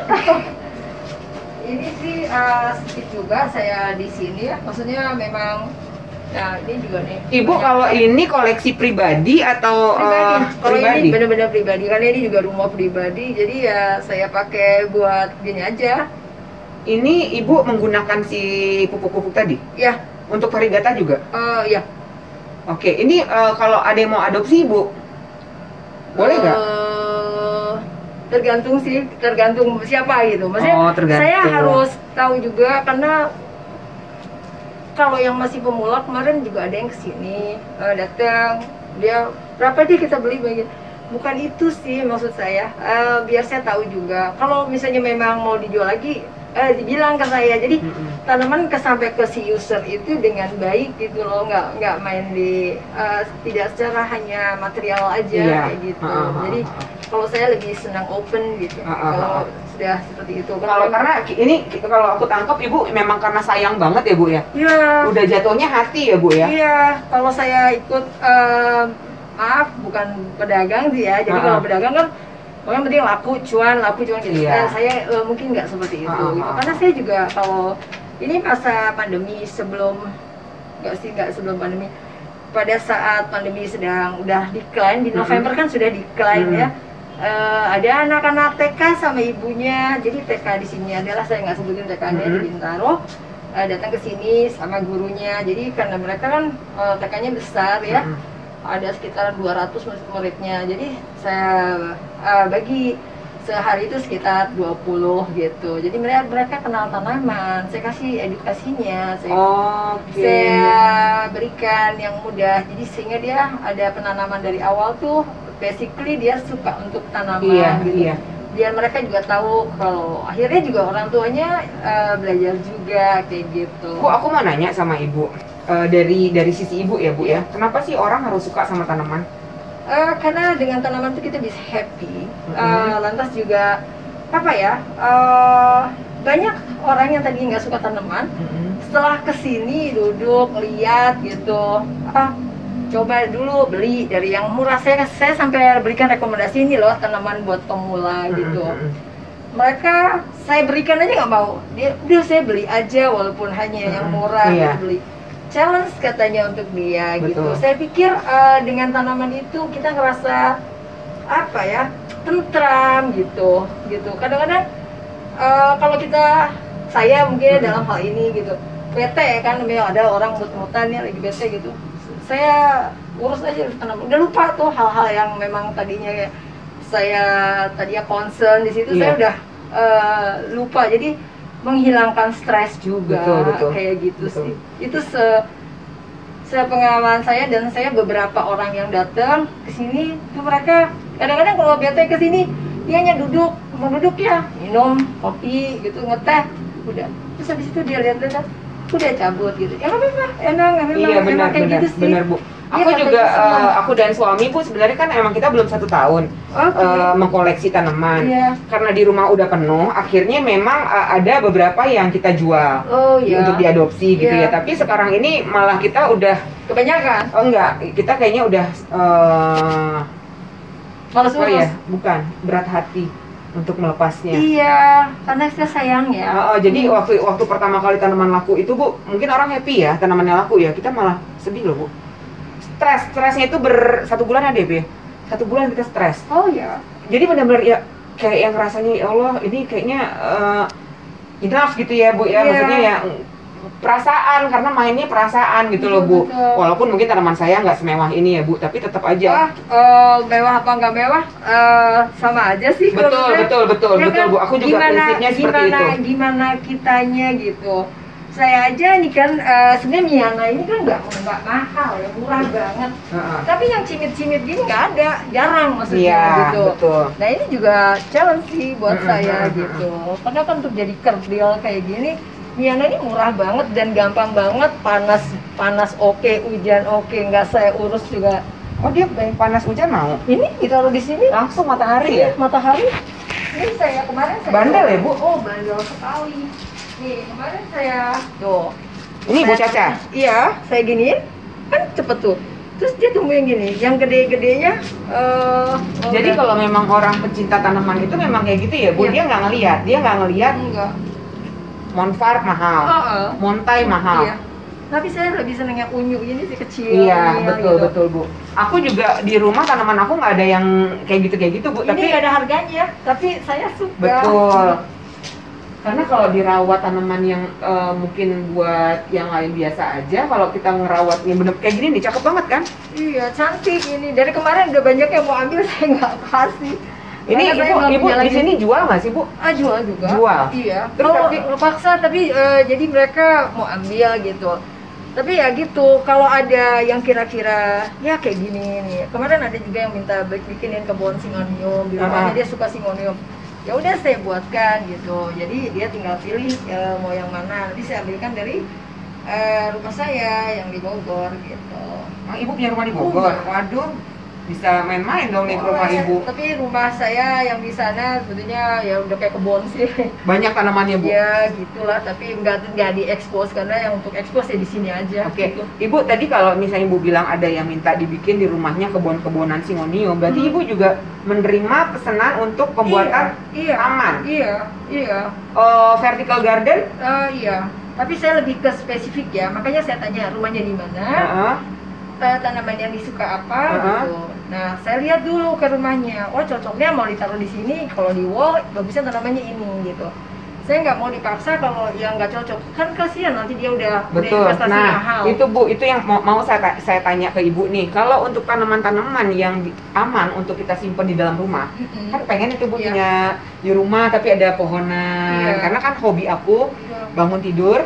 Ini sih sedikit juga saya di sini ya. Maksudnya memang nah ini juga nih. Ibu kalau ini koleksi pribadi atau Pribadi. Kalau pribadi? ini benar-benar pribadi, karena ini juga rumah pribadi. Jadi ya saya pakai buat gini aja. Ini Ibu menggunakan si pupuk-pupuk tadi Ya, untuk variegata juga? ya. Oke, ini kalau ada yang mau adopsi Ibu, boleh nggak? Tergantung sih, tergantung siapa gitu. Maksudnya Oh, tergantung. saya harus tahu juga, karena kalau yang masih pemula kemarin juga ada yang kesini datang, dia berapa dia kita beli bagian. Bukan itu sih maksud saya, biar saya tahu juga. Kalau misalnya memang mau dijual lagi, dibilang ke saya. Jadi tanaman sampai ke si user itu dengan baik gitu loh, nggak main di tidak secara hanya material aja kayak gitu. Jadi kalau saya lebih senang open gitu. Kalau sudah seperti itu. Kalau karena ini kalau aku tangkap Ibu memang karena sayang banget ya Bu ya. Iya. Udah jatuhnya hati ya Bu ya. Iya. Kalau saya ikut maaf bukan pedagang sih ya. Jadi kalau pedagang kan pokoknya penting laku cuan gitu. Iya. Saya mungkin nggak seperti itu gitu. Karena saya juga kalau ini masa pandemi nggak sebelum pandemi, pada saat pandemi sedang udah decline di November kan sudah decline ya. Ada anak-anak TK sama ibunya. Jadi TK di sini adalah, saya nggak sebutin TK-nya di Bintaro, datang ke sini sama gurunya. Jadi karena mereka kan TK-nya besar ya, ada sekitar 200 muridnya. Jadi saya bagi sehari itu sekitar 20 gitu. Jadi mereka kenal tanaman, saya kasih edukasinya, saya berikan yang mudah. Jadi sehingga dia ada penanaman dari awal tuh, basically dia suka untuk tanaman gitu. Iya. Biar mereka juga tahu, kalau akhirnya juga orang tuanya belajar juga kayak gitu. Bu, aku mau nanya sama Ibu, dari sisi Ibu ya Bu ya, kenapa sih orang harus suka sama tanaman? Karena dengan tanaman itu kita bisa happy. Lantas juga apa ya, banyak orang yang tadi nggak suka tanaman, setelah kesini duduk lihat gitu, coba dulu beli dari yang murah. Saya sampai berikan rekomendasi ini loh, tanaman buat pemula gitu. Mereka saya berikan aja nggak mau, dia saya beli aja walaupun hanya yang murah gitu, beli. Challenge katanya untuk dia. Betul. Gitu. Saya pikir dengan tanaman itu kita ngerasa apa ya, tentram gitu. Kadang-kadang kalau saya mungkin dalam hal ini gitu, bete kan, ada orang mut-mutan ya lagi bete gitu. Saya urus aja tanaman, udah lupa tuh hal-hal yang memang tadinya saya concern di situ. Saya udah lupa. Jadi menghilangkan stres juga. Betul. Kayak gitu sih. Itu sepengalaman saya dan saya beberapa orang yang datang ke sini tuh mereka kadang-kadang kalau bete ke sini dia hanya duduk, mau duduk ya minum kopi gitu, ngeteh, udah. Terus habis itu dia lihat-lihat udah cabut gitu. Ya nggak apa-apa, enak Iya benar kayak benar gitu sih. benar Bu. Aku Iya, juga katanya senang. aku dan suami Bu sebenarnya kan emang kita belum 1 tahun Oke. mengkoleksi tanaman. Iya. Karena di rumah udah penuh, akhirnya memang ada beberapa yang kita jual Oh iya. untuk diadopsi gitu Iya. ya. Tapi sekarang ini malah kita udah Kebanyakan. oh enggak, kita kayaknya udah Males apa ya? urus. Bukan, berat hati untuk melepasnya. Iya, karena saya sayang ya. Jadi waktu pertama kali tanaman laku itu Bu, mungkin orang happy ya tanamannya laku ya, kita malah sedih loh Bu. Stresnya itu 1 bulan ada ya, 1 bulan kita stres. Oh ya. Jadi benar-benar ya kayak yang rasanya ya Allah ini kayaknya enough gitu ya Bu ya, Iya. maksudnya ya perasaan karena mainnya perasaan gitu loh Bu. Betul. Walaupun mungkin tanaman saya nggak semewah ini ya Bu, tapi tetap aja. Mewah apa nggak mewah, sama aja sih. kalau Betul, menurut saya. betul Ya kan, Bu. Aku juga prinsipnya seperti itu. Gimana kitanya gitu. Saya aja nih kan sebenarnya Miana ini kan nggak mahal ya, murah banget. Heeh. Tapi yang cimit-cimit gini nggak ada, jarang maksudnya Iya, gitu. betul. Nah ini juga challenge sih buat Mm-mm, saya mm-mm. gitu. Karena kan untuk jadi kerdil kayak gini, Miana ini murah banget dan gampang banget. Panas oke, hujan oke, nggak saya urus juga. Oh dia panas hujan mau? Ini ditaruh di sini Langsung matahari ya? matahari. Ini saya kemarin saya Bandel ya, Bu? Oh bandel sekali. Nih kemarin saya tuh. Ini Bu Saya- Caca? Iya, saya giniin kan cepet tuh. Terus dia tumbuh yang gini, yang gede-gedenya. Jadi kalau memang orang pecinta tanaman itu memang kayak gitu ya Bu, Iya. dia nggak ngelihat enggak. Monfar mahal, Heeh. Montai mahal. Iya. Tapi saya lebih seneng yang unyu ini sih kecil. Iya, ini, betul gitu. betul Bu. Aku juga di rumah tanaman aku nggak ada yang kayak gitu Bu, Ini tapi nggak ada harganya, tapi saya suka. betul. Karena kalau dirawat tanaman yang mungkin buat yang lain biasa aja, kalau kita ngerawatnya bener kayak gini nih cakep banget kan? Iya, cantik ini. Dari kemarin udah banyak yang mau ambil, saya nggak kasih. Ini Karena saya belum ibu punya di lagi. sini jual nggak sih Bu? Jual juga. Jual? Iya. Terus Kalau tapi- paksa tapi jadi mereka mau ambil gitu. Tapi ya gitu, kalau ada yang kira-kira ya kayak gini nih. Kemarin ada juga yang minta bikinin kebun singonium di rumahnya, dia suka singonium. Ya udah saya buatkan gitu. Jadi dia tinggal pilih mau yang mana. Nanti saya ambilkan dari rumah saya yang di Bogor gitu. Ibu punya rumah di Bogor? Waduh, bisa main-main dong nih ke rumah iya. Ibu. Tapi rumah saya yang di sana sebetulnya ya udah kayak kebun sih. Banyak tanamannya Bu? Ya gitulah, tapi nggak diekspos karena yang untuk ekspos ya di sini aja. Oke, gitu. Ibu tadi kalau misalnya Ibu bilang ada yang minta dibikin di rumahnya kebun-kebunan singonium, berarti Ibu juga menerima pesanan untuk pembuatan iya, taman? Iya. Vertical garden? Iya. Tapi saya lebih ke spesifik ya, makanya saya tanya rumahnya di mana, Heeh. tanaman yang disuka apa gitu. Nah, saya lihat dulu ke rumahnya. Oh, cocoknya mau ditaruh di sini, kalau di wall bagusnya tanamannya ini gitu. Saya nggak mau dipaksa kalau yang nggak cocok, kan kasihan nanti dia udah Betul. investasi Nah, mahal. itu Bu, itu yang mau saya tanya ke Ibu nih. Kalau untuk tanaman-tanaman yang aman untuk kita simpan di dalam rumah, Mm-mm. kan pengen itu Bu Iya. punya di rumah tapi ada pohonan. Iya. Karena kan hobi aku bangun tidur,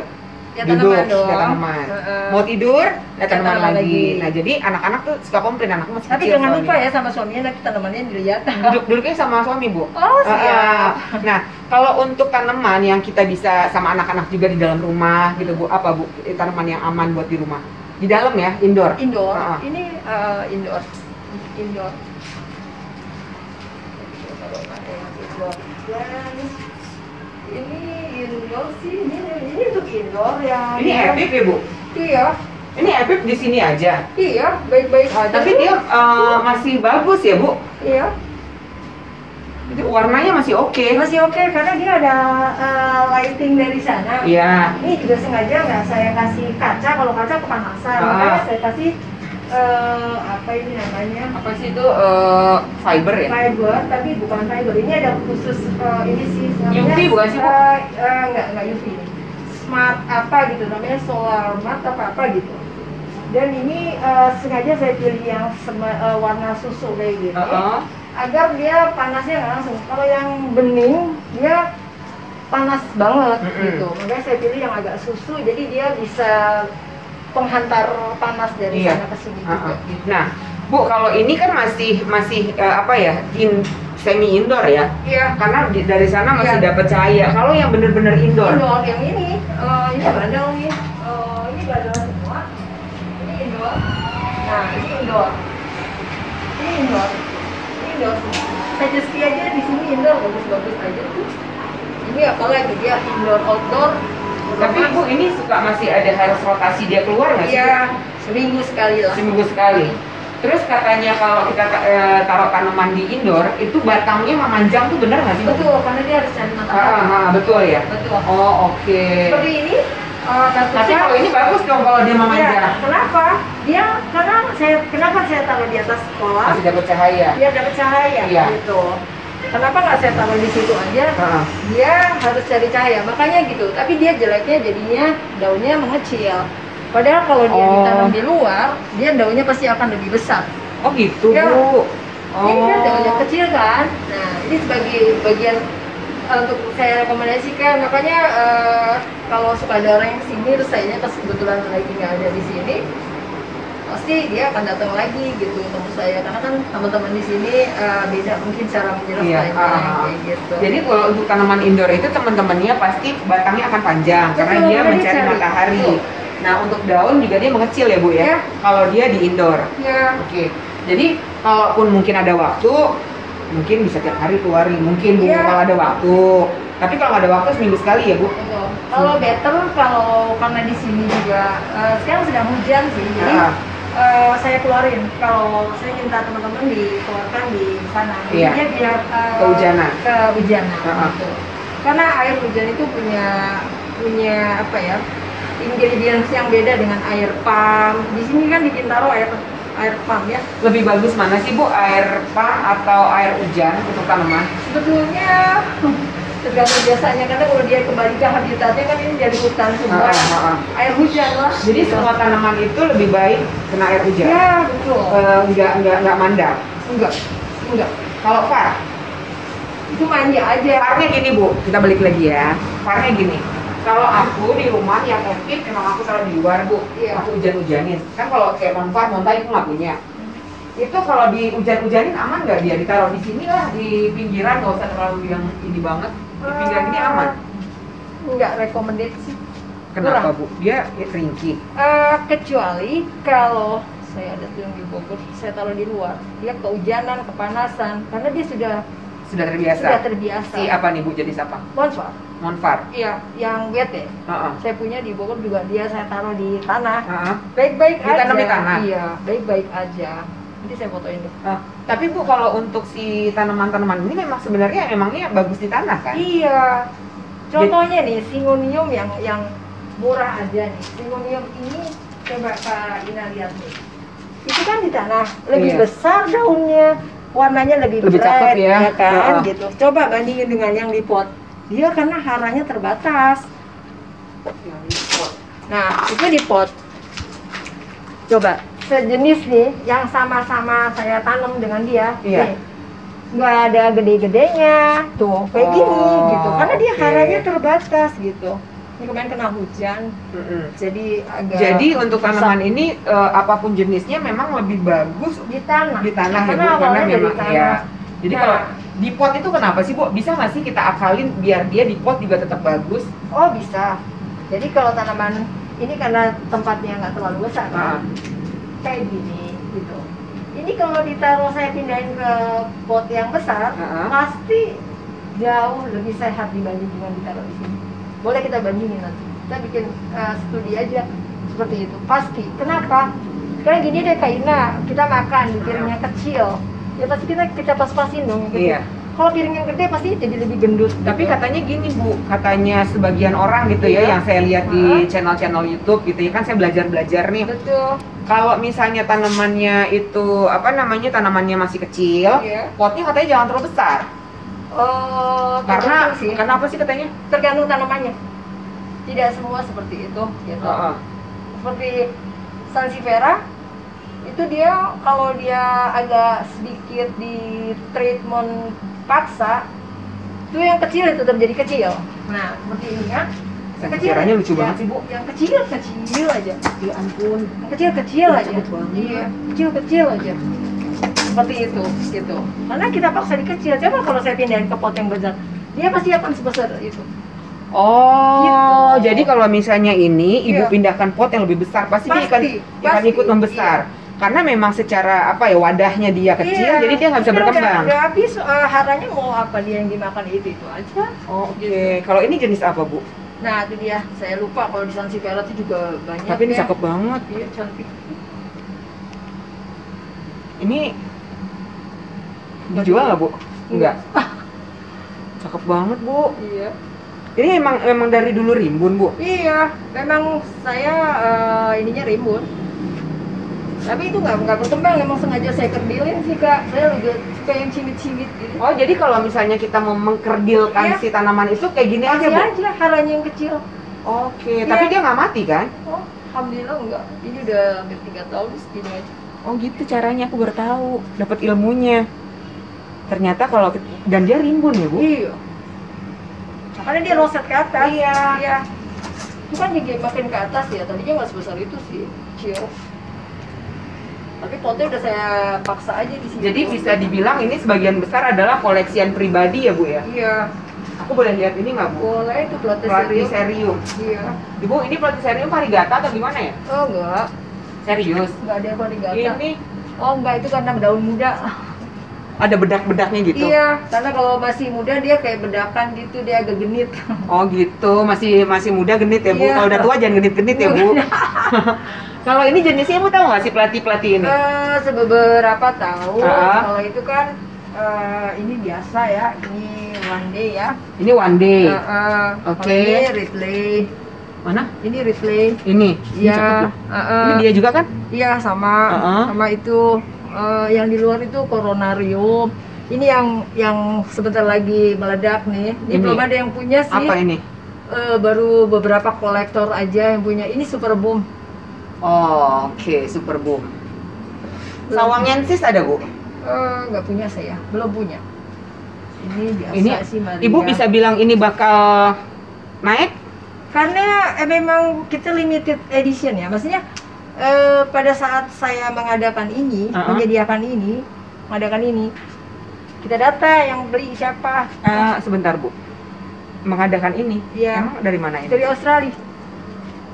Ya, duduk, tanaman dong. lihat tanaman. Heeh. Mau tidur, lihat Lihat tanaman tanaman lagi. lagi. Nah, jadi anak-anak tuh suka komplain, anakku masih Tapi kecil jangan soalnya. lupa ya sama suaminya nanti tanamannya dilihat. Duduknya sama suami Bu. Oh, siap. Nah, kalau untuk tanaman yang kita bisa sama anak-anak juga di dalam rumah gitu Bu, apa Bu? Tanaman yang aman buat di rumah? Di dalam ya, indoor. Indoor. Heeh. Ini indoor. Indoor. Ini indoor sih. Ini untuk indoor ya. Ini epic ya Bu? Iya. Ini epic di sini aja. Iya, baik-baik aja. Tapi dia masih bagus ya Bu? iya. Itu warnanya masih oke. Masih oke karena dia ada lighting dari sana. Iya. Ini juga sengaja nggak saya kasih kaca, kalau kaca kepanasan. Ah. Makanya saya kasih apa ini namanya? Apa sih itu fiber ya? Fiber, tapi bukan fiber. Ini ada khusus ini sih namanya. UV bukan sih, Bu? Nggak UV. Smart apa gitu namanya, solar mat apa gitu. Dan ini sengaja saya pilih yang warna susu kayak gitu. Agar dia panasnya nggak langsung. Kalau yang bening dia panas banget Mm-mm. gitu. Makanya saya pilih yang agak susu, jadi dia bisa penghantar panas dari Iya. sana ke sini juga. Gitu. Nah, Bu, kalau ini kan masih apa ya, semi indoor ya? Iya. Karena dari sana masih Iya. dapat cahaya. Kalau yang bener-bener indoor, Indoor yang ini bandel nih. Ini bandel semua. Ini indoor. Nah, ini indoor. Ini indoor. Ini indoor. Sugesti aja di sini indoor bagus-bagus aja tuh. Ini apalagi dia indoor outdoor. tapi Bu ini suka masih ada harus rotasi dia keluar nggak sih? Iya, seminggu sekali lah. Seminggu sekali. Terus katanya kalau kita taruh tanaman di indoor, itu batangnya memanjang tuh bener nggak sih? Bu? Betul, karena dia harus cari matahari. Betul ya? Betul. Oh, oke. Seperti ini, Tapi kalau ini bagus dong kalau dia memanjang. Iya, kenapa? Kenapa saya taruh di atas sekolah? Masih dapat cahaya. Biar dapat cahaya, Iya. gitu. Kenapa nggak saya taruh di situ aja? Heeh. Dia harus cari cahaya, makanya gitu. Tapi dia jeleknya jadinya daunnya mengecil. Padahal kalau dia ditanam di luar, dia daunnya pasti akan lebih besar. Oh gitu, Ya. Bu. Ini kan daunnya kecil kan? Nah, ini sebagai bagian untuk saya rekomendasikan. Makanya kalau suka ada orang yang kesini, terus sayanya pas kebetulan lagi nggak ada di sini, pasti dia akan datang lagi gitu untuk saya. Karena kan teman-teman di sini beda mungkin cara menjelaskannya kayak gitu. Jadi kalau untuk tanaman indoor itu teman-temannya pasti batangnya akan panjang karena Betul, dia dia mencari cari. matahari. Betul. Nah, untuk daun juga dia mengecil ya, Bu ya. Ya. Kalau dia di indoor. Ya. Oke. Jadi kalaupun mungkin ada waktu, mungkin bisa tiap hari keluarin, mungkin Bu Ya. kalau ada waktu. Tapi kalau nggak ada waktu seminggu sekali ya, Bu. Betul. Kalau better karena di sini juga sekarang sedang hujan sih, jadi saya keluarin. Kalau saya minta teman-teman dikeluarkan di sana, Iya. jadi biar Kehujanan. kehujanan. Heeh. Gitu. Karena air hujan itu punya apa ya? Ingredients yang beda dengan air pump. Di sini kan di Bintaro air pump ya. Lebih bagus mana sih, Bu? Air pump atau air hujan untuk tanaman? Sebetulnya tergantung biasanya, karena kalau dia kembali ke habitatnya kan ini dari hutan semua. Air hujan lah. Jadi semua tanaman itu lebih baik kena air hujan. Ya, betul. Nggak mandap. Enggak. Kalau far, Itu manja aja. farnya gini, Bu. Kita balik lagi ya. Farnya gini. Kalau aku di rumah yang orchid emang aku taruh di luar, Bu. Iya. Aku hujan-hujanin. Kan kalau kayak monfar, montai aku nggak punya. Itu kalau di hujan-hujanin aman nggak dia? Ditaruh di sini lah, di pinggiran, nggak usah terlalu yang ini banget. Di pinggiran ini aman. Enggak recommended sih. Kenapa, Kurang. Bu? Dia ringkih. Kecuali kalau saya ada tuh yang di Bogor, saya taruh di luar, dia kehujanan, kepanasan, karena dia Sudah terbiasa. sudah terbiasa. Si apa nih, Bu, jenis apa? Monfar. Monfar. Iya, yang wet ya. Heeh. Saya punya di Bogor juga, saya taruh di tanah. Heeh. Baik-baik aja. Ditanam di tanah? Iya, baik-baik aja. Nanti saya fotoin deh. Tapi Bu, kalau untuk si tanaman-tanaman ini memang sebenarnya emangnya bagus di tanah kan? Iya. Contohnya nih, Syngonium yang murah aja nih. Syngonium ini coba Kak Ina lihat nih. Itu kan di tanah, lebih Iya. besar daunnya, warnanya lebih Lebih cakep ya. kan? Heeh. Gitu. Coba bandingin dengan yang di pot. Dia karena haranya terbatas. Nah, itu di pot. Coba sejenis nih yang sama-sama saya tanam dengan dia. Iya. Nih, nggak ada gede-gedenya tuh kayak gini gitu, karena dia oke. haranya terbatas gitu. Ini kemarin kena hujan, Mm-mm. jadi agak Jadi untuk rusak tanaman ini apapun jenisnya memang lebih bagus di tanah. di tanah ya, Karena Bu, karena awalnya dari memang tanah. ya. Jadi Nah. kalau di pot itu kenapa sih, Bu? Bisa nggak sih kita akalin biar dia di pot juga tetap bagus? Oh bisa. Jadi kalau tanaman ini karena tempatnya nggak terlalu besar, Ah. kayak gini gitu. Ini kalau ditaruh saya pindahin ke pot yang besar, pasti jauh lebih sehat dibanding dengan ditaruh di sini. Boleh kita bandingin nanti. Kita bikin studi aja seperti itu. Pasti. Kenapa? Sekarang gini deh Kak Ina, kita makan di piring yang kecil. Ya pasti kita pas-pasin dong yang kecil. Iya. Kalau piring yang gede pasti jadi lebih gendut. Tapi gitu. katanya gini, Bu, katanya sebagian orang gitu ya, Iya. yang saya lihat di channel-channel YouTube gitu ya, kan saya belajar-belajar nih. Betul. Kalau misalnya tanamannya itu tanamannya masih kecil, Iya. potnya katanya jangan terlalu besar. Karena Tergantung sih. kenapa sih katanya? Tergantung tanamannya. Tidak semua seperti itu gitu. Heeh. Seperti Sansevieria itu dia kalau dia agak sedikit di treatment paksa itu yang kecil itu tetap jadi kecil. Nah seperti ini kan Sensirannya lucu banget sih, Bu. Yang kecil aja. Ya ampun. Yang kecil aja. Cepet banget. Iya, kecil aja. Seperti itu, gitu. Karena kita paksa di kecil. Coba kalau saya pindahin ke pot yang besar, dia pasti akan sebesar itu. Oh, Gitu. jadi kalau misalnya ini ibu Iya. pindahkan pot yang lebih besar, pasti dia akan Pasti. ikut membesar. Karena memang secara apa ya, wadahnya dia kecil, Iya. jadi dia nggak bisa Udah- berkembang. Udah habis haranya mau apa dia yang dimakan itu aja. Oh, oke. Kalau ini jenis apa, Bu? Nah itu dia, saya lupa kalau di Sanseverna itu juga banyak. Tapi ini ya. cakep banget. Iya cantik. Ini dijual nggak, Bu? Enggak. Cakep banget, Bu. Iya. Ini emang dari dulu rimbun, Bu. Iya, memang saya ininya rimbun. Tapi itu nggak berkembang, memang sengaja saya kerdilin sih kak. Saya juga suka yang cimit-cimit gitu. Oh, jadi kalau misalnya kita mau mengkerdilkan Iya. si tanaman itu kayak gini aja, Masih Bu? aja haranya yang kecil. Oke, Iya. tapi dia nggak mati kan? Oh, alhamdulillah enggak. Ini udah hampir 3 tahun segini aja. Oh gitu caranya, aku baru tahu, dapat ilmunya. Ternyata kalau dan dia rimbun ya, Bu? Iya. Makanya dia roset ke atas. Iya. Iya. Itu kan juga makin ke atas ya. Tadinya nggak sebesar itu sih, kecil. Tapi potnya udah saya paksa aja di sini. Jadi bisa dibilang ini sebagian besar adalah koleksian pribadi ya, Bu ya? Iya. Aku boleh lihat ini nggak, Bu? Boleh itu Platycerium. Platycerium. Iya. Ibu, ini Platycerium variegata atau gimana ya? Oh enggak. Serius? Enggak ada variegata. Ini Oh enggak, itu karena daun muda. ada bedak-bedaknya gitu? Iya, karena kalau masih muda dia kayak bedakan gitu, dia agak genit. Oh gitu, masih muda genit ya, Bu? Iya. Kalau udah tua jangan genit-genit ya, Bu? Kalau ini jenisnya, Bu, tahu nggak si plati-plati ini? Sebeberapa tahu. Ah. Kalau itu kan ini biasa ya, ini one day ya. Ini one day. Oke. Oke. Ini Ridley. Mana? Ini Ridley. Ini? Ini Iya. cakep loh. Ini dia juga kan? Iya sama. Uh-uh. Sama itu yang di luar itu Coronarium. Ini yang sebentar lagi meledak nih. Ini Ini. belum ada yang punya sih. Apa ini? Baru beberapa kolektor aja yang punya. Ini Super Boom. Oh, oke, super boom. Sawangensis ada, Bu? Nggak punya saya, belum punya. Ini biasa Ini sih Maria. Ibu bisa bilang ini bakal naik? Karena memang kita limited edition ya, maksudnya pada saat saya mengadakan ini, menyediakan ini, mengadakan ini, kita data yang beli siapa. Sebentar, Bu. Mengadakan ini? Iya. Emang dari mana ini? Dari Australia,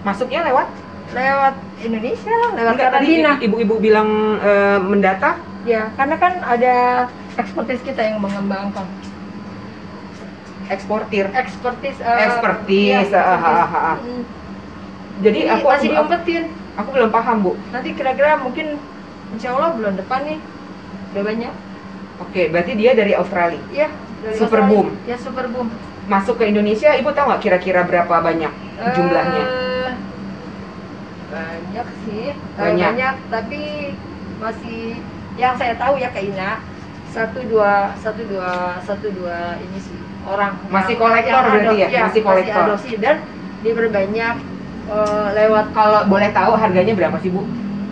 Masuknya lewat? lewat Indonesia, lewat Enggak, tadi karantina. ibu-ibu bilang mendata? Ya, karena kan ada ekspertis kita yang mengembangkan. Eksportir. Ekspertis. Ekspertis, iya, Jadi Ini aku masih diumpetin. aku belum paham, Bu. Nanti kira-kira mungkin insya Allah bulan depan nih udah banyak. Oke, berarti dia dari Australia. Iya, dari Super Australia. Boom. Ya Super Boom. Masuk ke Indonesia, Ibu tahu nggak kira-kira berapa banyak jumlahnya? Banyak sih. Banyak. Banyak, tapi masih yang saya tahu ya Kak Ina, satu dua ini sih orang. Masih yang- kolektor yang berarti ya? Masih kolektor. adopsi dan diperbanyak lewat Kalau boleh tahu harganya berapa sih, Bu?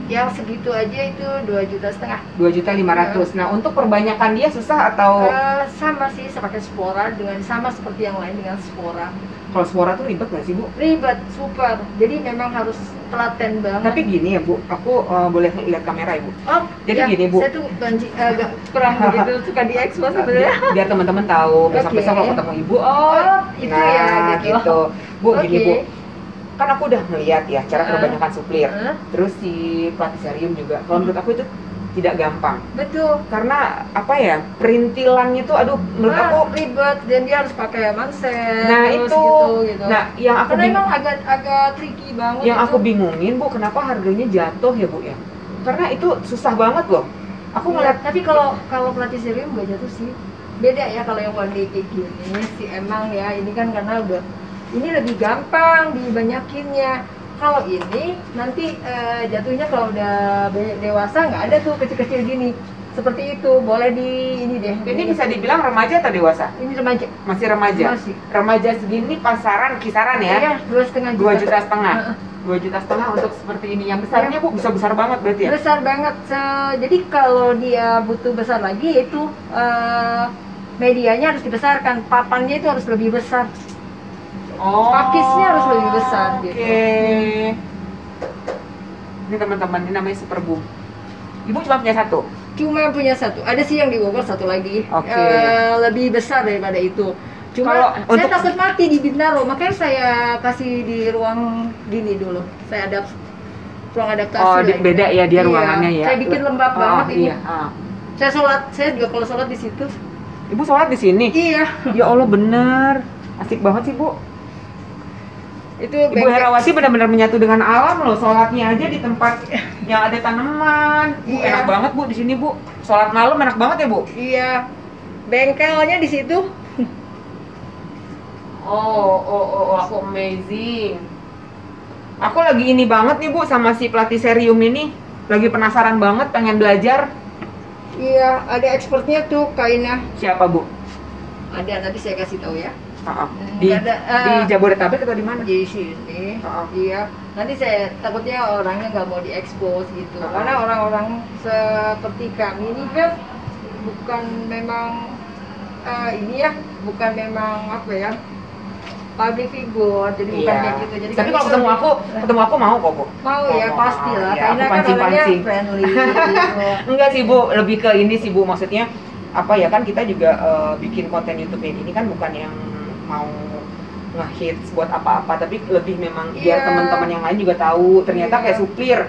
yang segitu aja itu 2,5 juta. 2.500.000. Nah, untuk perbanyakan dia susah atau Sama sih, pakai spora dengan sama seperti yang lain dengan spora. kalau spora tuh ribet nggak sih, Bu? Ribet, super. Jadi memang harus telaten banget. Tapi gini ya, Bu, aku boleh lihat kamera ya, Bu? Oh, Jadi ya, gini, Bu. saya tuh agak kurang begitu suka diekspos sebenarnya. Biar teman-teman tahu, besok-besok Oke. kalau ketemu Ibu, Itu nah, ya gitu. Bu, gini, Oke. Bu. Kan aku udah ngeliat ya cara perbanyakan suplir. Heeh. Terus si Platycerium juga. Kalau menurut aku itu tidak gampang. Betul. Karena apa ya? Perintilannya tuh aduh menurut aku ribet dan dia harus pakai manset. nah terus itu. gitu. Nah, yang aku Karena emang bingung, agak tricky banget. yang itu. aku bingungin, Bu, kenapa harganya jatuh ya, Bu ya? Karena itu susah banget loh. Aku Iya, ngeliat tapi kalau Platycerium nggak jatuh sih. Beda ya kalau yang one day kayak gini sih emang ya ini kan karena udah ini lebih gampang dibanyakinnya. Kalau ini nanti jatuhnya kalau udah dewasa nggak ada tuh kecil-kecil gini. Seperti itu, boleh di ini deh. ini bisa dibilang remaja atau dewasa? Ini remaja. Masih remaja. Masih. Remaja segini pasaran kisaran ya? Iya, 2,5 juta. 2,5 juta. Heeh. 2,5 juta untuk seperti ini. Yang besarnya, Bu, bisa besar banget berarti ya? Besar banget. Jadi kalau dia butuh besar lagi itu medianya harus dibesarkan, papannya itu harus lebih besar. Oh, Pakisnya harus lebih besar oke. gitu. Ini teman-teman, ini namanya Super Boom. Ibu cuma punya satu? Cuma punya satu. Ada sih yang di Bogor satu lagi. Oke. Lebih besar daripada itu. Cuma Kalau saya untuk- takut mati di Bintaro, makanya saya kasih di ruang gini dulu. Saya ruang adaptasi. Oh, lagi. beda ya dia Iya. ruangannya ya. Saya bikin lembab banget ini. Iya. Saya juga kalau sholat di situ. Ibu sholat di sini? Iya. Ya Allah, bener. Asik banget sih, Bu. Itu Ibu bengkel- Herawati benar-benar menyatu dengan alam loh. Sholatnya aja di tempat yang ada tanaman. Bu, Iya. enak banget Bu di sini Bu. Sholat malam enak banget ya Bu. Iya. Bengkelnya di situ. Aku amazing. Aku lagi ini banget nih Bu sama si Platycerium ini. Lagi penasaran banget, pengen belajar. Iya, ada expertnya tuh kainnya. Siapa Bu? Ada, nanti saya kasih tahu ya. Di, Nggak ada, di Jabodetabek atau di mana? Di sini. Iya. Nanti saya takutnya orangnya nggak mau diekspos gitu. Karena orang-orang seperti kami ini kan bukan memang ini ya, bukan memang apa ya, public figure, jadi bukan kayak gitu. Jadi Tapi kami kalau tuh ketemu aku mau kok Bu. mau ya pastilah, Ya, karena aku kan orangnya pancing-pancing. friendly. Gitu. Enggak sih Bu, lebih ke ini sih Bu, maksudnya apa ya, kan kita juga bikin konten YouTube ini kan bukan yang mau nge-hits buat apa-apa, tapi lebih memang biar Iya. teman-teman yang lain juga tahu ternyata Iya. kayak supir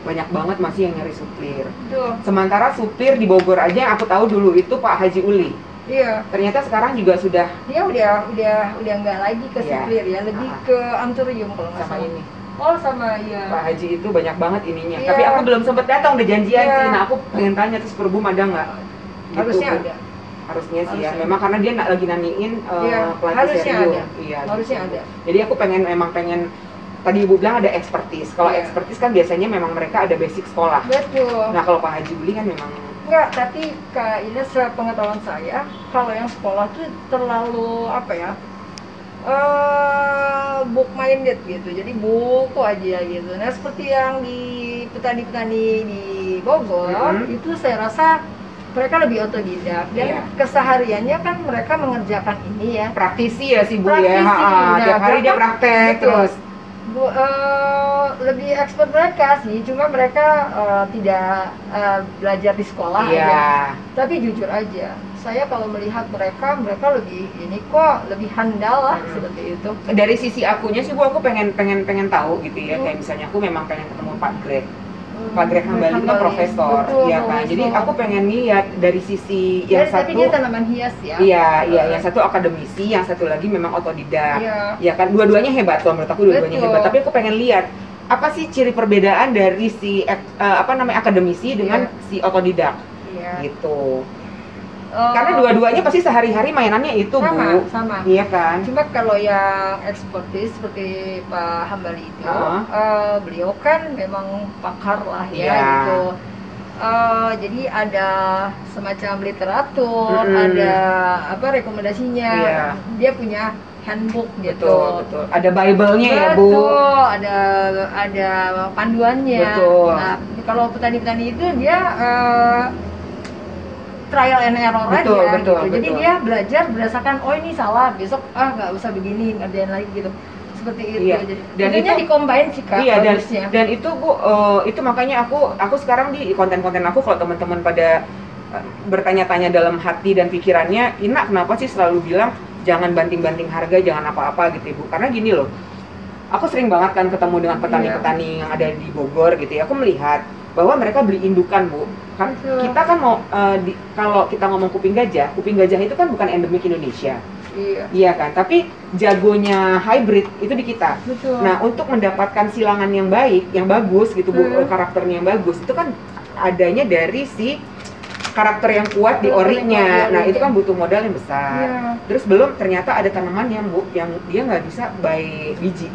banyak banget masih yang nyari supir. Tuh, Sementara supir di Bogor aja yang aku tahu dulu itu Pak Haji Uli. iya. Ternyata sekarang juga sudah Dia udah nggak lagi ke Iya. supir ya, lebih ke anturium kalau nggak sama salah. ini. Oh sama iya. Pak Haji itu banyak banget ininya. Iya. Tapi aku belum sempet datang, udah janjian Iya. sih. Nah aku pengen tanya tuh Super Boom ada nggak? Gitu, Harusnya Bu. ada. Harusnya sih ya. Harusnya. Memang karena dia lagi nanyain Iya, pelatih harusnya serius. ada. Iya, Harusnya gitu. ada. Jadi aku pengen tadi Ibu bilang ada expertise. Kalau Iya. expertise kan biasanya memang mereka ada basic sekolah. Betul. Nah kalau Pak Haji Uli kan memang Enggak, tapi Kak Ines sepengetahuan saya, kalau yang sekolah tuh terlalu apa ya? Book minded gitu. Jadi buku aja gitu. Nah, seperti yang di petani-petani di Bogor, Mhm. itu saya rasa mereka lebih otodidak dan Iya. kesehariannya kan mereka mengerjakan ini ya. praktisi ya sih Bu Praktisi. ya. Nah, Tiap hari dia bahkan- praktek betul. terus. Lebih expert mereka sih, cuma mereka tidak belajar di sekolah Iya. aja. Tapi jujur aja, saya kalau melihat mereka lebih ini kok lebih handal lah seperti itu. Dari sisi akunya sih Bu, aku pengen tahu gitu ya. Hmm. Kayak misalnya aku memang pengen ketemu Pak Greg. Pak Greg Hambali kan profesor, Betul, iya kan. Jadi profesor. aku pengen lihat dari sisi yang Tapi satu. dia tanaman hias ya. Iya, yang satu akademisi, yang satu lagi memang otodidak. Iya. Ya kan, dua-duanya hebat kalau menurut aku dua-duanya Betul. hebat. Tapi aku pengen lihat apa sih ciri perbedaan dari si akademisi dengan si otodidak Iya. gitu. Karena dua-duanya pasti sehari-hari mainannya itu, Bu. sama. Iya kan? Cuma kalau yang expertise seperti Pak Hambali itu, beliau kan memang pakar lah ya Iya. gitu. Jadi ada semacam literatur, Mm-mm. ada apa rekomendasinya. Iya. Dia punya handbook gitu. Betul, betul. Ada Bible-nya ya, Bu. Betul, ada panduannya. Betul. Nah, kalau petani-petani itu dia trial and error Betul, aja betul, gitu. Jadi betul. dia belajar berdasarkan oh ini salah, besok nggak usah begini, ngerjain lagi gitu. Seperti itu. Iya. Jadi Dan intinya itu- dicombine sih Kak Iya, bagusnya. dan itu Bu, itu makanya aku sekarang di konten-konten aku kalau teman-teman pada bertanya-tanya dalam hati dan pikirannya, Ina kenapa sih selalu bilang jangan banting-banting harga, jangan apa-apa gitu Ibu. Karena gini loh, aku sering banget kan ketemu dengan petani-petani yang ada di Bogor gitu ya. Aku melihat bahwa mereka beli indukan Bu. Kan Betul. kita kan mau kalau kita ngomong kuping gajah itu kan bukan endemik Indonesia. Iya. Iya kan, tapi jagonya hybrid itu di kita. Betul. Nah, untuk mendapatkan silangan yang baik, yang bagus gitu Bu, karakternya yang bagus, itu kan adanya dari si karakter yang kuat di Karakter yang orinya. kuat di Nah, orinya. itu kan butuh modal yang besar. Iya. Terus belum ternyata ada tanaman yang Bu, yang dia nggak bisa by biji.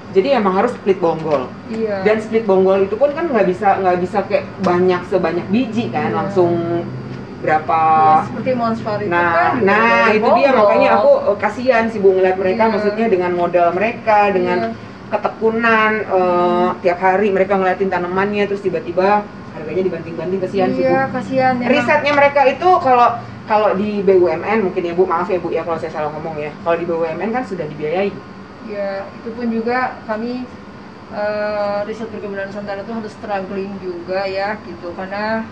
Jadi emang harus split bonggol. Iya. Dan split bonggol itu pun kan nggak bisa kayak sebanyak biji kan, Iya. langsung berapa. Iya, seperti Monsfar itu kan. juga Nah dari itu dia bonggol. makanya aku kasihan sih Bu ngeliat mereka, Iya. maksudnya dengan modal mereka, dengan Iya. ketekunan tiap hari mereka ngeliatin tanamannya, terus tiba-tiba harga harganya dibanting-banting, kasihan sih Bu. Iya, kasihan. Memang. Risetnya mereka itu kalau di BUMN mungkin ya Bu, maaf ya Bu ya kalau saya salah ngomong ya. Kalau di BUMN kan sudah dibiayai. Ya, itu pun juga kami riset perkebunan Nusantara itu harus struggling juga ya gitu, karena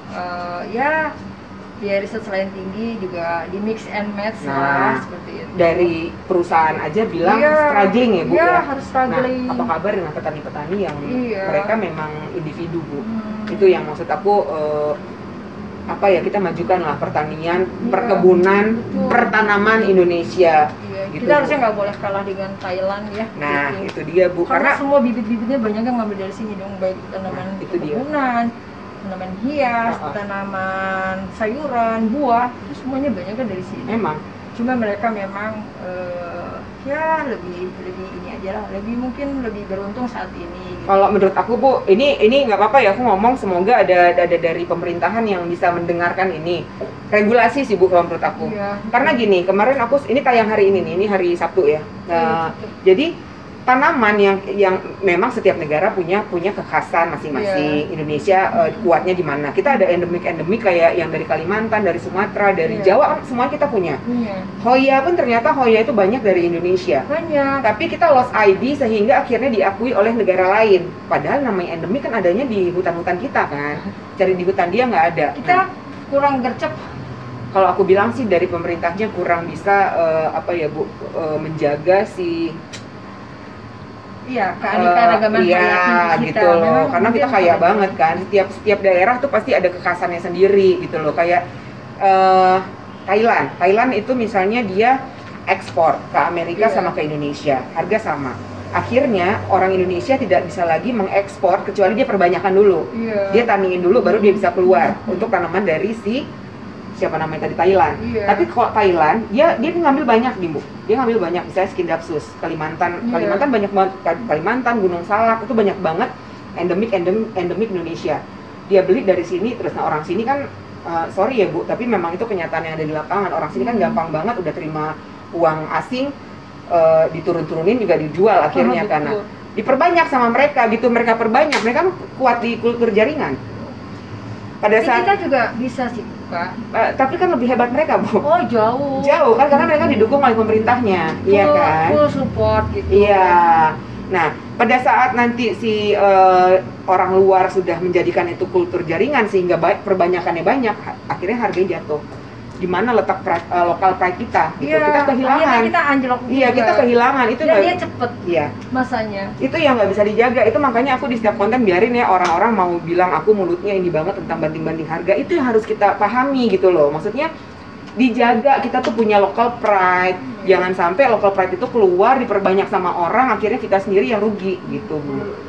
ya biaya riset selain tinggi juga di mix and match lah seperti itu. Dari perusahaan aja bilang struggling ya Bu ya. ya. Harus struggling. Nah, apa kabar dengan petani-petani yang mereka memang individu Bu? Itu yang maksud aku apa ya, kita majukan lah pertanian, perkebunan, pertanaman Indonesia. Gitu, kita harusnya nggak boleh kalah dengan Thailand ya. Nah gitu. itu dia Bu, karena semua bibit-bibitnya banyak yang ngambil dari sini dong, baik tanaman perkebunan, tanaman hias, tanaman sayuran, buah, itu semuanya banyak kan dari sini. Memang. Cuma mereka memang ya lebih ini aja lah, mungkin lebih beruntung saat ini. Gitu. Kalau menurut aku Bu, ini nggak apa-apa ya aku ngomong, semoga ada dari pemerintahan yang bisa mendengarkan ini. Regulasi sih Bu kalau menurut aku. Iya. Karena gini, kemarin ini tayang hari ini hari Sabtu ya. Jadi tanaman yang memang setiap negara punya kekhasan masing-masing. Indonesia kuatnya di mana? Kita ada endemik kayak yang dari Kalimantan, dari Sumatera, dari Jawa, semua kita punya. Hoya pun ternyata Hoya itu banyak dari Indonesia. Banyak. Tapi kita lost ID sehingga akhirnya diakui oleh negara lain. Padahal namanya endemik kan adanya di hutan-hutan kita kan. Cari di hutan dia nggak ada. Kita kurang gercep. Kalau aku bilang sih dari pemerintahnya kurang bisa apa ya Bu, menjaga si keanekaragaman kita gitu loh. Karena kita kaya banget kan. Setiap daerah tuh pasti ada kekhasannya sendiri gitu loh. Kayak Thailand itu misalnya dia ekspor ke Amerika sama ke Indonesia, harga sama. Akhirnya orang Indonesia tidak bisa lagi mengekspor kecuali dia perbanyakan dulu. Dia taniin dulu baru dia bisa keluar untuk tanaman dari siapa namanya tadi, Thailand. Tapi kalau Thailand dia ngambil banyak nih Bu. Dia ngambil banyak, misalnya Skindapsus, Kalimantan banyak banget, Kalimantan, Gunung Salak itu banyak banget endemik Indonesia. Dia beli dari sini terus. Nah orang sini kan sorry ya Bu, tapi memang itu kenyataan yang ada di lapangan. Orang sini kan gampang banget udah terima uang asing, diturun-turunin juga dijual akhirnya karena diperbanyak sama mereka gitu. Mereka perbanyak, mereka kuat di kultur jaringan. Pada saat kita juga bisa sih Kak. Tapi kan lebih hebat mereka Bu. Oh jauh kan karena mereka didukung oleh pemerintahnya. Iya kan, full support gitu. Iya. Nah pada saat nanti si orang luar sudah menjadikan itu kultur jaringan sehingga perbanyakannya banyak, akhirnya harganya jatuh. Di mana letak lokal pride kita gitu. Kita kehilangan. Kita anjlok juga. Iya, kita kehilangan itu. Dan dia cepet masanya. Itu yang nggak bisa dijaga. Itu makanya aku di setiap konten biarin ya orang-orang mau bilang aku mulutnya ini banget tentang banting-banting harga. Itu yang harus kita pahami gitu loh. Maksudnya dijaga, kita tuh punya local pride. Jangan sampai local pride itu keluar diperbanyak sama orang, akhirnya kita sendiri yang rugi gitu Bu.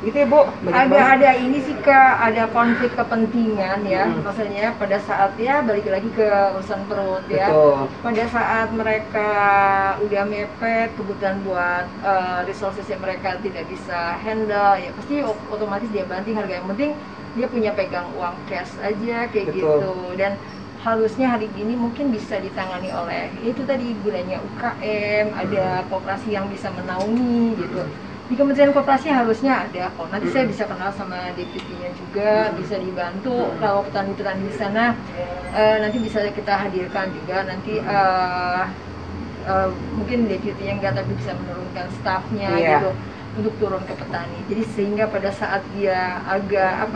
Gitu ya Bu. Ada ini sih Kak, ada konflik kepentingan ya. Maksudnya pada saat balik lagi ke urusan perut ya. Pada saat mereka udah mepet kebutuhan buat resources yang mereka tidak bisa handle, ya pasti otomatis dia banting harga. Yang penting dia punya pegang uang cash aja kayak gitu. Dan harusnya hari ini mungkin bisa ditangani oleh itu tadi bilangnya UKM, ada koperasi yang bisa menaungi gitu. Di Kementerian Koperasi harusnya ada kok. Nanti saya bisa kenal sama deputinya juga, bisa dibantu kalau petani-petani di sana. Nanti bisa kita hadirkan juga nanti mungkin deputinya enggak, tapi bisa menurunkan stafnya gitu untuk turun ke petani. Jadi sehingga pada saat dia agak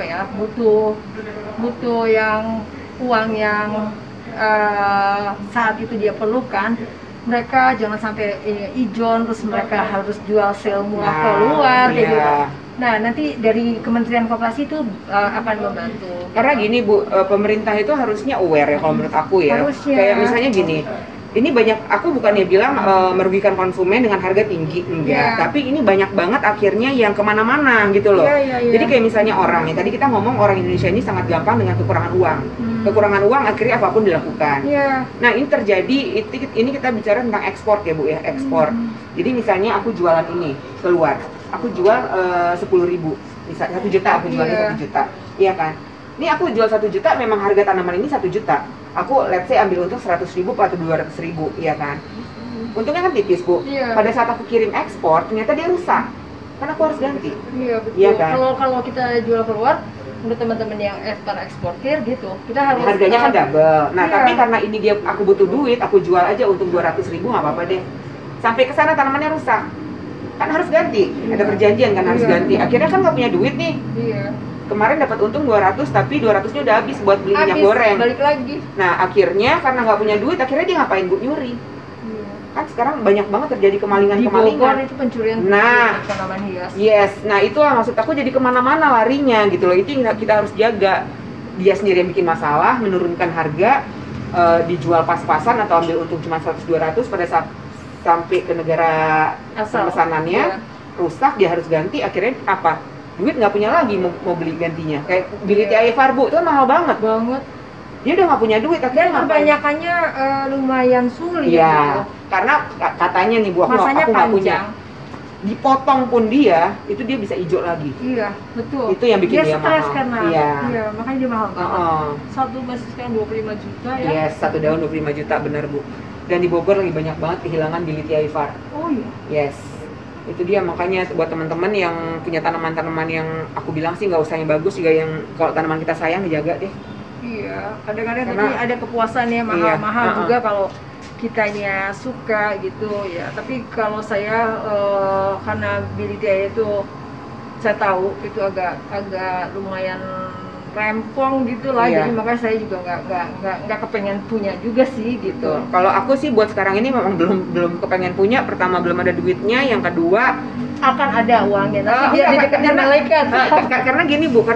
butuh yang uang yang saat itu dia perlukan, mereka jangan sampai ijon terus mereka harus jual sel murah keluar kayak gitu. Nah nanti dari Kementerian Koperasi itu akan membantu. Karena gini Bu, pemerintah itu harusnya aware ya kalau menurut aku ya. Harusnya. Kayak misalnya gini, ini banyak, aku bukannya bilang merugikan konsumen dengan harga tinggi, enggak. Tapi ini banyak banget akhirnya yang kemana-mana gitu loh. Jadi kayak misalnya orang ya, tadi kita ngomong orang Indonesia ini sangat gampang dengan kekurangan uang. Kekurangan uang akhirnya apapun dilakukan. Nah ini terjadi, ini kita bicara tentang ekspor ya Bu ya, ekspor. Jadi misalnya aku jualan ini keluar, aku jual 10.000, misalnya 1 juta, aku jualnya 1 juta, iya kan? Ini aku jual 1 juta, memang harga tanaman ini 1 juta. Aku let's say ambil untung 100.000 atau 200.000, iya kan? Untungnya kan tipis Bu. Pada saat aku kirim ekspor, ternyata dia rusak, kan aku harus ganti. Iya betul. Iya kan? Kalau kita jual keluar, untuk teman-teman yang para eksportir gitu, kita harus harganya kan double. Nah, iya. tapi karena ini aku butuh duit, aku jual aja untung 200.000 nggak apa-apa deh. Sampai ke sana tanamannya rusak. Kan harus ganti. Ada perjanjian kan harus Iya. ganti. Akhirnya kan nggak punya duit nih. Iya. Kemarin dapat untung 200 tapi 200-nya udah habis buat beli minyak Habis, goreng. balik lagi. Nah, akhirnya karena nggak punya duit, akhirnya dia ngapain, Bu? Nyuri. Iya. Kan sekarang banyak banget terjadi Di Bogor kemalingan-kemalingan. itu pencurian Nah. tanaman hias. Yes, nah itulah maksud aku, jadi kemana-mana larinya gitu loh. Itu yang kita harus jaga. Dia sendiri yang bikin masalah, menurunkan harga, dijual pas-pasan atau ambil untung cuma 100-200 pada saat sampai ke negara Asal. pemesanannya, rusak, dia harus ganti. Akhirnya apa? Duit nggak punya lagi mau beli gantinya. Kayak beli Iya. TIFAR, Bu, itu mahal banget. Banget. Dia udah nggak punya duit, akhirnya Dan ngapain? kebanyakannya lumayan sulit Iya, gitu. karena katanya nih Bu, Masanya aku nggak punya. panjang. Dipotong pun dia, itu dia bisa hijau lagi. Iya, betul. Itu yang bikin dia stres mahal. karena Iya. makanya dia mahal banget. Heeh. Satu basis sekarang 25 juta ya. Yes, satu daun 25 juta, benar Bu. Dan di Bogor lagi banyak banget kehilangan bili TIFAR. Oh iya. Yes, itu dia. Makanya buat teman-teman yang punya tanaman-tanaman yang aku bilang sih nggak usah yang bagus, juga yang kalau tanaman kita sayang dijaga deh. Iya, kadang-kadang Karena- tadi ada kepuasan ya, mahal-mahal Iya, juga kalau kitanya suka gitu ya. Tapi kalau saya karena Bilitia itu saya tahu itu agak lumayan rempong gitu lah. Iya. Jadi makanya saya juga nggak kepengen punya juga sih gitu. Kalau aku sih buat sekarang ini memang belum kepengen punya. Pertama, belum ada duitnya. Yang kedua, Akan ada uangnya, tapi dia enggak, dideketin malaikat. karena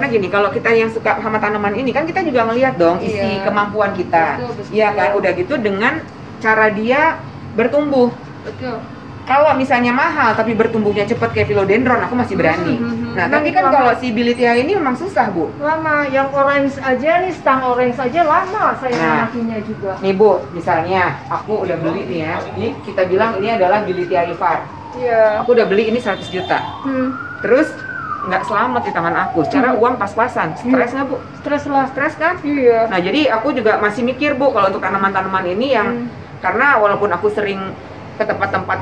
gini, kalau kita yang suka sama tanaman ini kan kita juga ngelihat dong isi Iya. kemampuan kita. Betul. Iya kan, udah gitu dengan cara dia bertumbuh. Betul. Kalau misalnya mahal tapi bertumbuhnya cepat kayak philodendron, aku masih berani. Nah, tapi kan Lama. kalau si Bilitia ini memang susah, Bu. Lama, yang orange aja nih, stang orange aja lama saya Nah. manakinya juga. Nih, Bu, misalnya aku udah beli nih ya. Ini kita bilang ini adalah Bilitia Ivar. Iya. Aku udah beli ini 100 juta. Terus nggak selamat di tangan aku. Secara uang pas-pasan. Stres nggak, Bu? Stres lah. Stres kan? Iya. Nah, jadi aku juga masih mikir, Bu, kalau untuk tanaman-tanaman ini yang karena walaupun aku sering ke tempat-tempat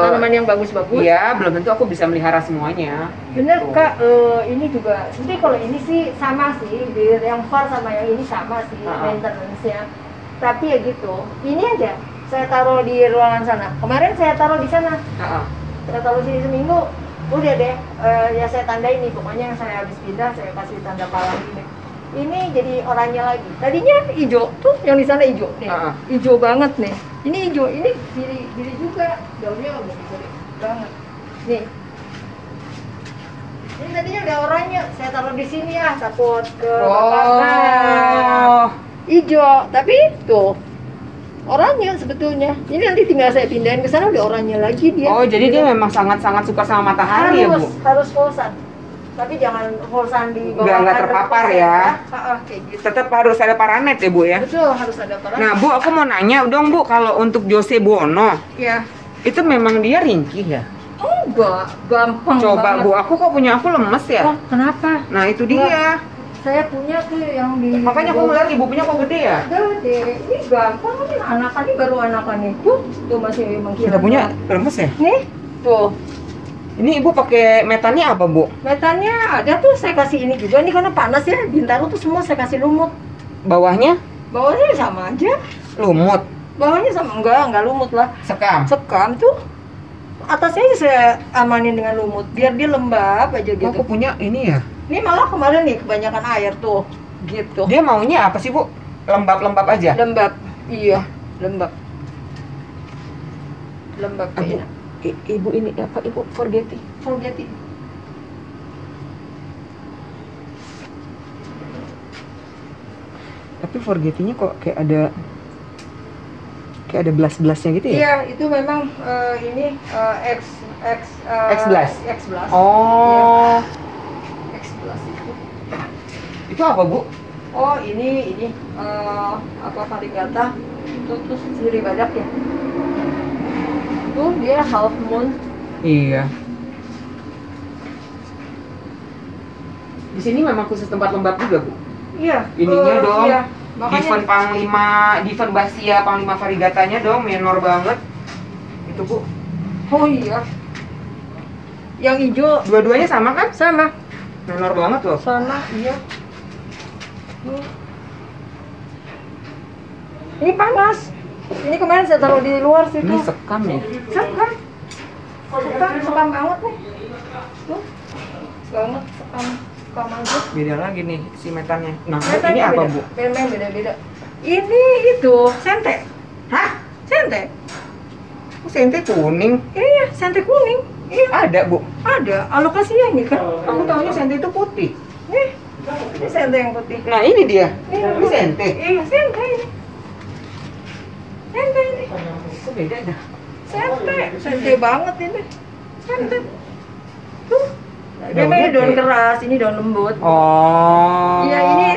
Tanaman yang bagus-bagus. iya, belum tentu aku bisa melihara semuanya. Bener Gitu. Kak, ini juga. Jadi kalau ini sih sama sih, yang far sama yang ini sama sih maintenance-nya. Tapi ya gitu. Ini aja saya taruh di ruangan sana. Kemarin saya taruh di sana. Heeh. Saya taruh sini seminggu. Udah deh, ya saya tandai nih. Pokoknya yang saya habis pindah saya kasih tanda palang ini. Ini jadi oranye lagi. Tadinya hijau tuh, yang di sana hijau nih. Hijau banget nih. Ini hijau, ini diri juga. Daunnya udah gede banget. Nih. Ini tadinya udah oranye. Saya taruh di sini ya, takut ke Oh. hijau, tapi tuh oranye sebetulnya. Ini nanti tinggal saya pindahin ke sana udah oranye lagi dia. Oh, jadi dia memang sangat-sangat suka sama matahari ya, Bu? harus full-sun. Tapi jangan full-sun di bawah. Nggak terpapar 100% ya. Kayak gitu. Tetap harus ada paranet ya, Bu ya? Betul, harus ada peran. Nah, Bu, aku mau nanya dong, Bu, kalau untuk Jose Bono, Ya. itu memang dia ringkih ya? Enggak, gampang Coba, banget. Bu, aku kok punya aku lemes ya? Oh, kenapa? Nah, itu dia. Saya punya tuh yang di Makanya aku ngeliat ibu punya kok gede ya? Gede. Ini gampang nih, anakannya baru anakannya. Tuh masih mengkilap. Kita punya lemes ya? Nih, tuh. Ini ibu pakai metannya apa, Bu? Metannya ada tuh, saya kasih ini juga nih karena panas ya. Bintaro tuh semua saya kasih lumut. Bawahnya Bawahnya sama aja. lumut, Bawahnya sama enggak lumut lah. sekam. Sekam tuh. Atasnya aja saya amanin dengan lumut biar dia lembab aja gitu. Aku punya ini ya. Ini malah kemarin nih kebanyakan air tuh. Gitu. Dia maunya apa sih, Bu? Lembab-lembab aja? Lembab. Iya, lembab. Lembab Abu, kayaknya. ibu ini apa, Ibu? Forgetty. Forget it. Tapi Forgetty-nya kok kayak ada belas-belasnya gitu ya? Iya, itu memang ini X-Blast. X-Blast. Oh, X-Blast itu. itu apa, Bu? Oh, ini apa varigata? Itu terus sirih badak ya. Tuh dia half moon. Iya. Di sini memang khusus tempat lembab juga, Bu. Iya. Ininya dong. Iya. Makanya Diven Panglima, Diven Basia Panglima Varigatanya dong, menor banget. Itu, Bu. oh iya. Yang hijau Dua-duanya sama kan? sama. Menor banget loh. Sana, iya. Ini panas. Ini kemarin saya taruh di luar situ. Ini sekam ya. Sekam. Sekam banget nih. Tuh. Banget sekam aja. Beda lagi nih si metannya. Nah, Metannya ini apa, beda. Bu? Memang beda-beda. Ini itu sente. Hah? Sente. Kok sente kuning? Iya, sente kuning. Iya, Ada, Bu. ada. Alokasinya ini kan. Aku tahunya sente itu putih. Nih. Ini sente yang putih. Nah, ini dia. Ini Ini sente. Iya, sente ini. Sente ini. Kok beda dah? Sente banget ini. Sente. Tuh. Daunnya Memang ini daun kayak- keras, ini daun lembut. Oh. Iya, ini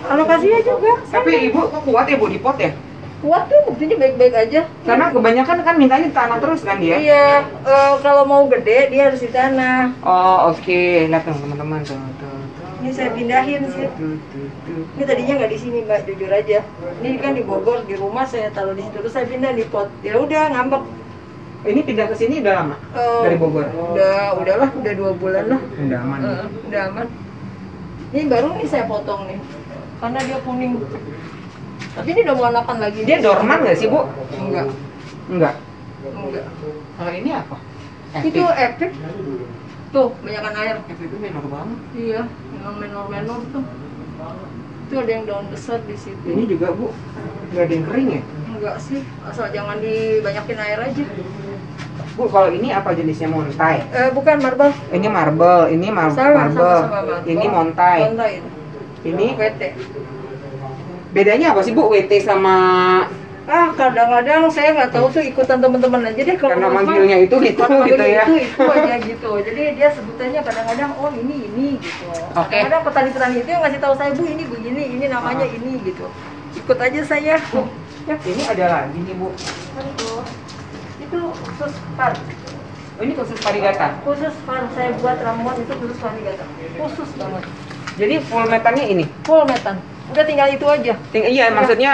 alokasinya juga. Tapi Ibu kok kuat ya, Bu, di pot ya? Kuat tuh, buktinya baik-baik aja. Karena kebanyakan kan mintanya di tanah terus kan dia? Iya, kalau mau gede dia harus di tanah. Oh, oke. Lihat tuh teman-teman tuh. Ini saya pindahin sih. Ini tadinya nggak di sini Mbak, jujur aja. Ini kan di Bogor, di rumah saya taruh di situ, terus saya pindah di pot. Ya udah ngambek. Ini pindah ke sini udah lama? Dari Bogor? Udahlah, udah 2 bulan lah. Udah aman. Udah aman. Ini baru nih saya potong nih, karena dia kuning. Tapi ini udah mau anakan lagi. Dia dorman nggak sih, Bu? Enggak. Enggak. Enggak. Kalau ini apa? Itu efek. Tuh, banyakan air. Efek itu menor banget. Iya, yang menor tuh. Itu ada yang daun besar di situ. Ini juga, Bu, nggak ada yang kering ya? Enggak sih, asal jangan dibanyakin air aja. Bu, kalau ini apa jenisnya, montai? Bukan marble. Ini marble, ini marble. Sama. Ini montai. Montai. Ini WT. bedanya apa sih, Bu? WT sama Kadang-kadang saya nggak tahu tuh, ikutan teman-teman aja deh kalau karena rumah. manggilnya itu gitu Kalau gitu ya. itu aja gitu. Jadi dia sebutannya kadang-kadang oh ini gitu. Oke. Kadang-kadang petani-petani itu yang ngasih tahu saya, Bu ini begini, ini namanya ini gitu. Ikut aja saya. Ya, ini ada lagi nih, Bu. Aduh. Itu khusus par. Oh, ini khusus varigata. Khusus par saya buat ramuan itu khusus varigata. Khusus banget. Jadi full metannya ini. Full metan. Udah tinggal itu aja. Iya, maksudnya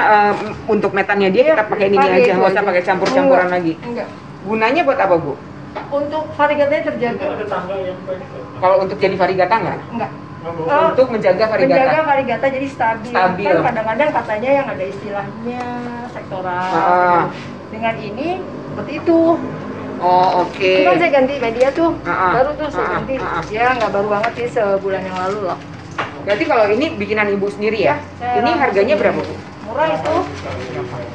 untuk metannya dia kita pakai ini aja, itu nggak usah aja. pakai campur-campuran Enggak. lagi. Enggak. Gunanya buat apa, Bu? Untuk varigatanya terjaga. Kalau untuk jadi varigata nggak? Enggak. Untuk menjaga varigata. Menjaga varigata jadi stabil. Stabil. Kan kadang-kadang katanya yang ada istilahnya sektoral. Dengan ini seperti itu. Oh, oke. Itu kan saya ganti media tuh. Baru tuh saya ganti. Ya nggak baru banget sih, sebulan yang lalu lah. Berarti kalau ini bikinan Ibu sendiri ya? Saya Ini harganya berapa, Bu? Murah itu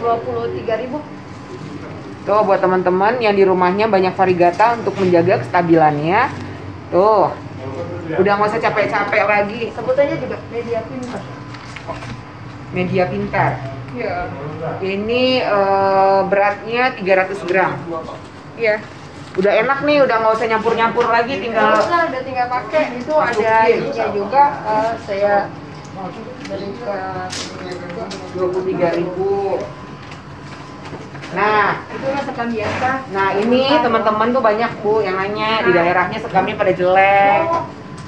23.000. Tuh buat teman-teman yang di rumahnya banyak varigata untuk menjaga kestabilannya. Tuh. Udah nggak usah capek-capek lagi. Sebutannya juga media pintar. Media pintar. Iya. Ini beratnya 300 gram. Iya. Udah enak nih, udah nggak usah nyampur-nyampur lagi, tinggal Udah tinggal pakai. Itu ada masukin. ininya juga. Saya berikan 23.000. Nah, itu kan sekam biasa. nah ini teman-teman tuh banyak, Bu, yang nanya di daerahnya sekamnya pada jelek.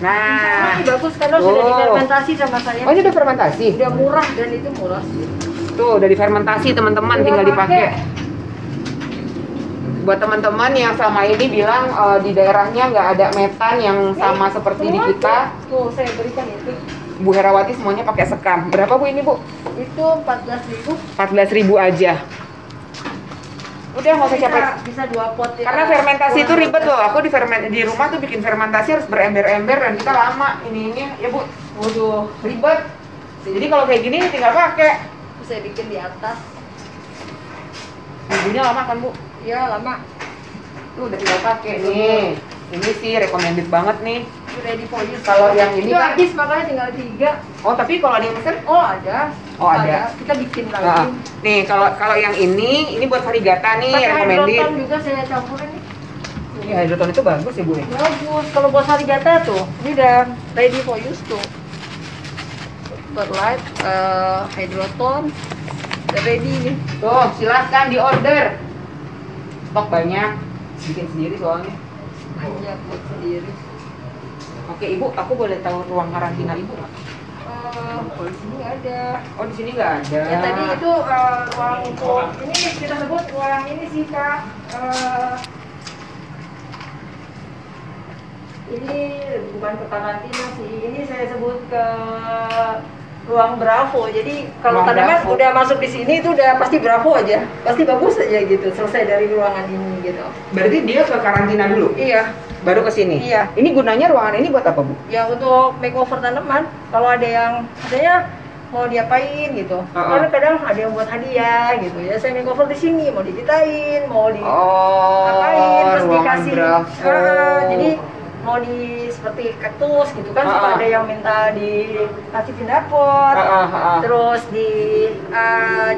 Nah, Ini bagus karena Tuh. sudah difermentasi sama saya. oh ini udah fermentasi. Udah murah dan itu murah sih. Tuh udah difermentasi teman-teman, tinggal dipakai. Buat teman-teman yang selama ini bilang di daerahnya nggak ada metan yang sama seperti di kita, Tuh saya berikan itu. Bu Herawati semuanya pakai sekam. Berapa, Bu, ini, Bu? Itu 14.000. 14.000 aja. Udah nggak usah capek. Bisa 2 pot ya. Karena fermentasi itu ribet loh. Aku di rumah tuh bikin fermentasi harus berember-ember dan kita lama ini ya, Bu. Waduh, Ribet. Jadi kalau kayak gini tinggal pakai. terus saya bikin di atas. Nunggunya lama kan, Bu? Ya lama. Tuh udah tinggal pakai nih. Ini sih recommended banget nih. Ready for use. Kalau yang ini itu kan- habis makanya tinggal 3. Oh, tapi kalau ada yang pesen? Oh ada. Oh, ada. Kita bikin lagi. Nah, nih kalau yang ini buat varigata nih, Pakai recommended. hydroton juga saya campurin nih. Ini hydroton itu bagus ya, Bu ya? Bagus. Kalau buat varigata tuh, ini udah ready for use tuh. Perlite, hydroton, udah ready nih. Tuh, silahkan di order. Stok banyak. Bikin sendiri soalnya. Banyak buat sendiri. Oke, Ibu, aku boleh tahu ruang karantina Ibu nggak? Kalau di sini nggak ada. Oh, di sini nggak ada. Ya tadi itu ruang untuk ini kita sebut ruang ini sih Kak. Ini bukan ke karantina sih, ini saya sebut ke ruang Bravo. Jadi kalau Ruang tanaman Bravo. udah masuk di sini itu udah pasti Bravo aja, pasti bagus aja gitu. Selesai dari ruangan ini gitu. Berarti dia ke karantina dulu, Iya, baru ke sini. Iya. Ini gunanya ruangan ini buat apa, Bu? ya untuk makeover tanaman. Kalau ada yang katanya mau diapain gitu, karena kadang ada yang buat hadiah gitu ya. Saya makeover di sini, mau dipitain, mau di apain, terus ruangan dikasih. Bravo. Jadi mau di seperti kaktus gitu kan, suka ada yang minta dikasih pindah pot, terus di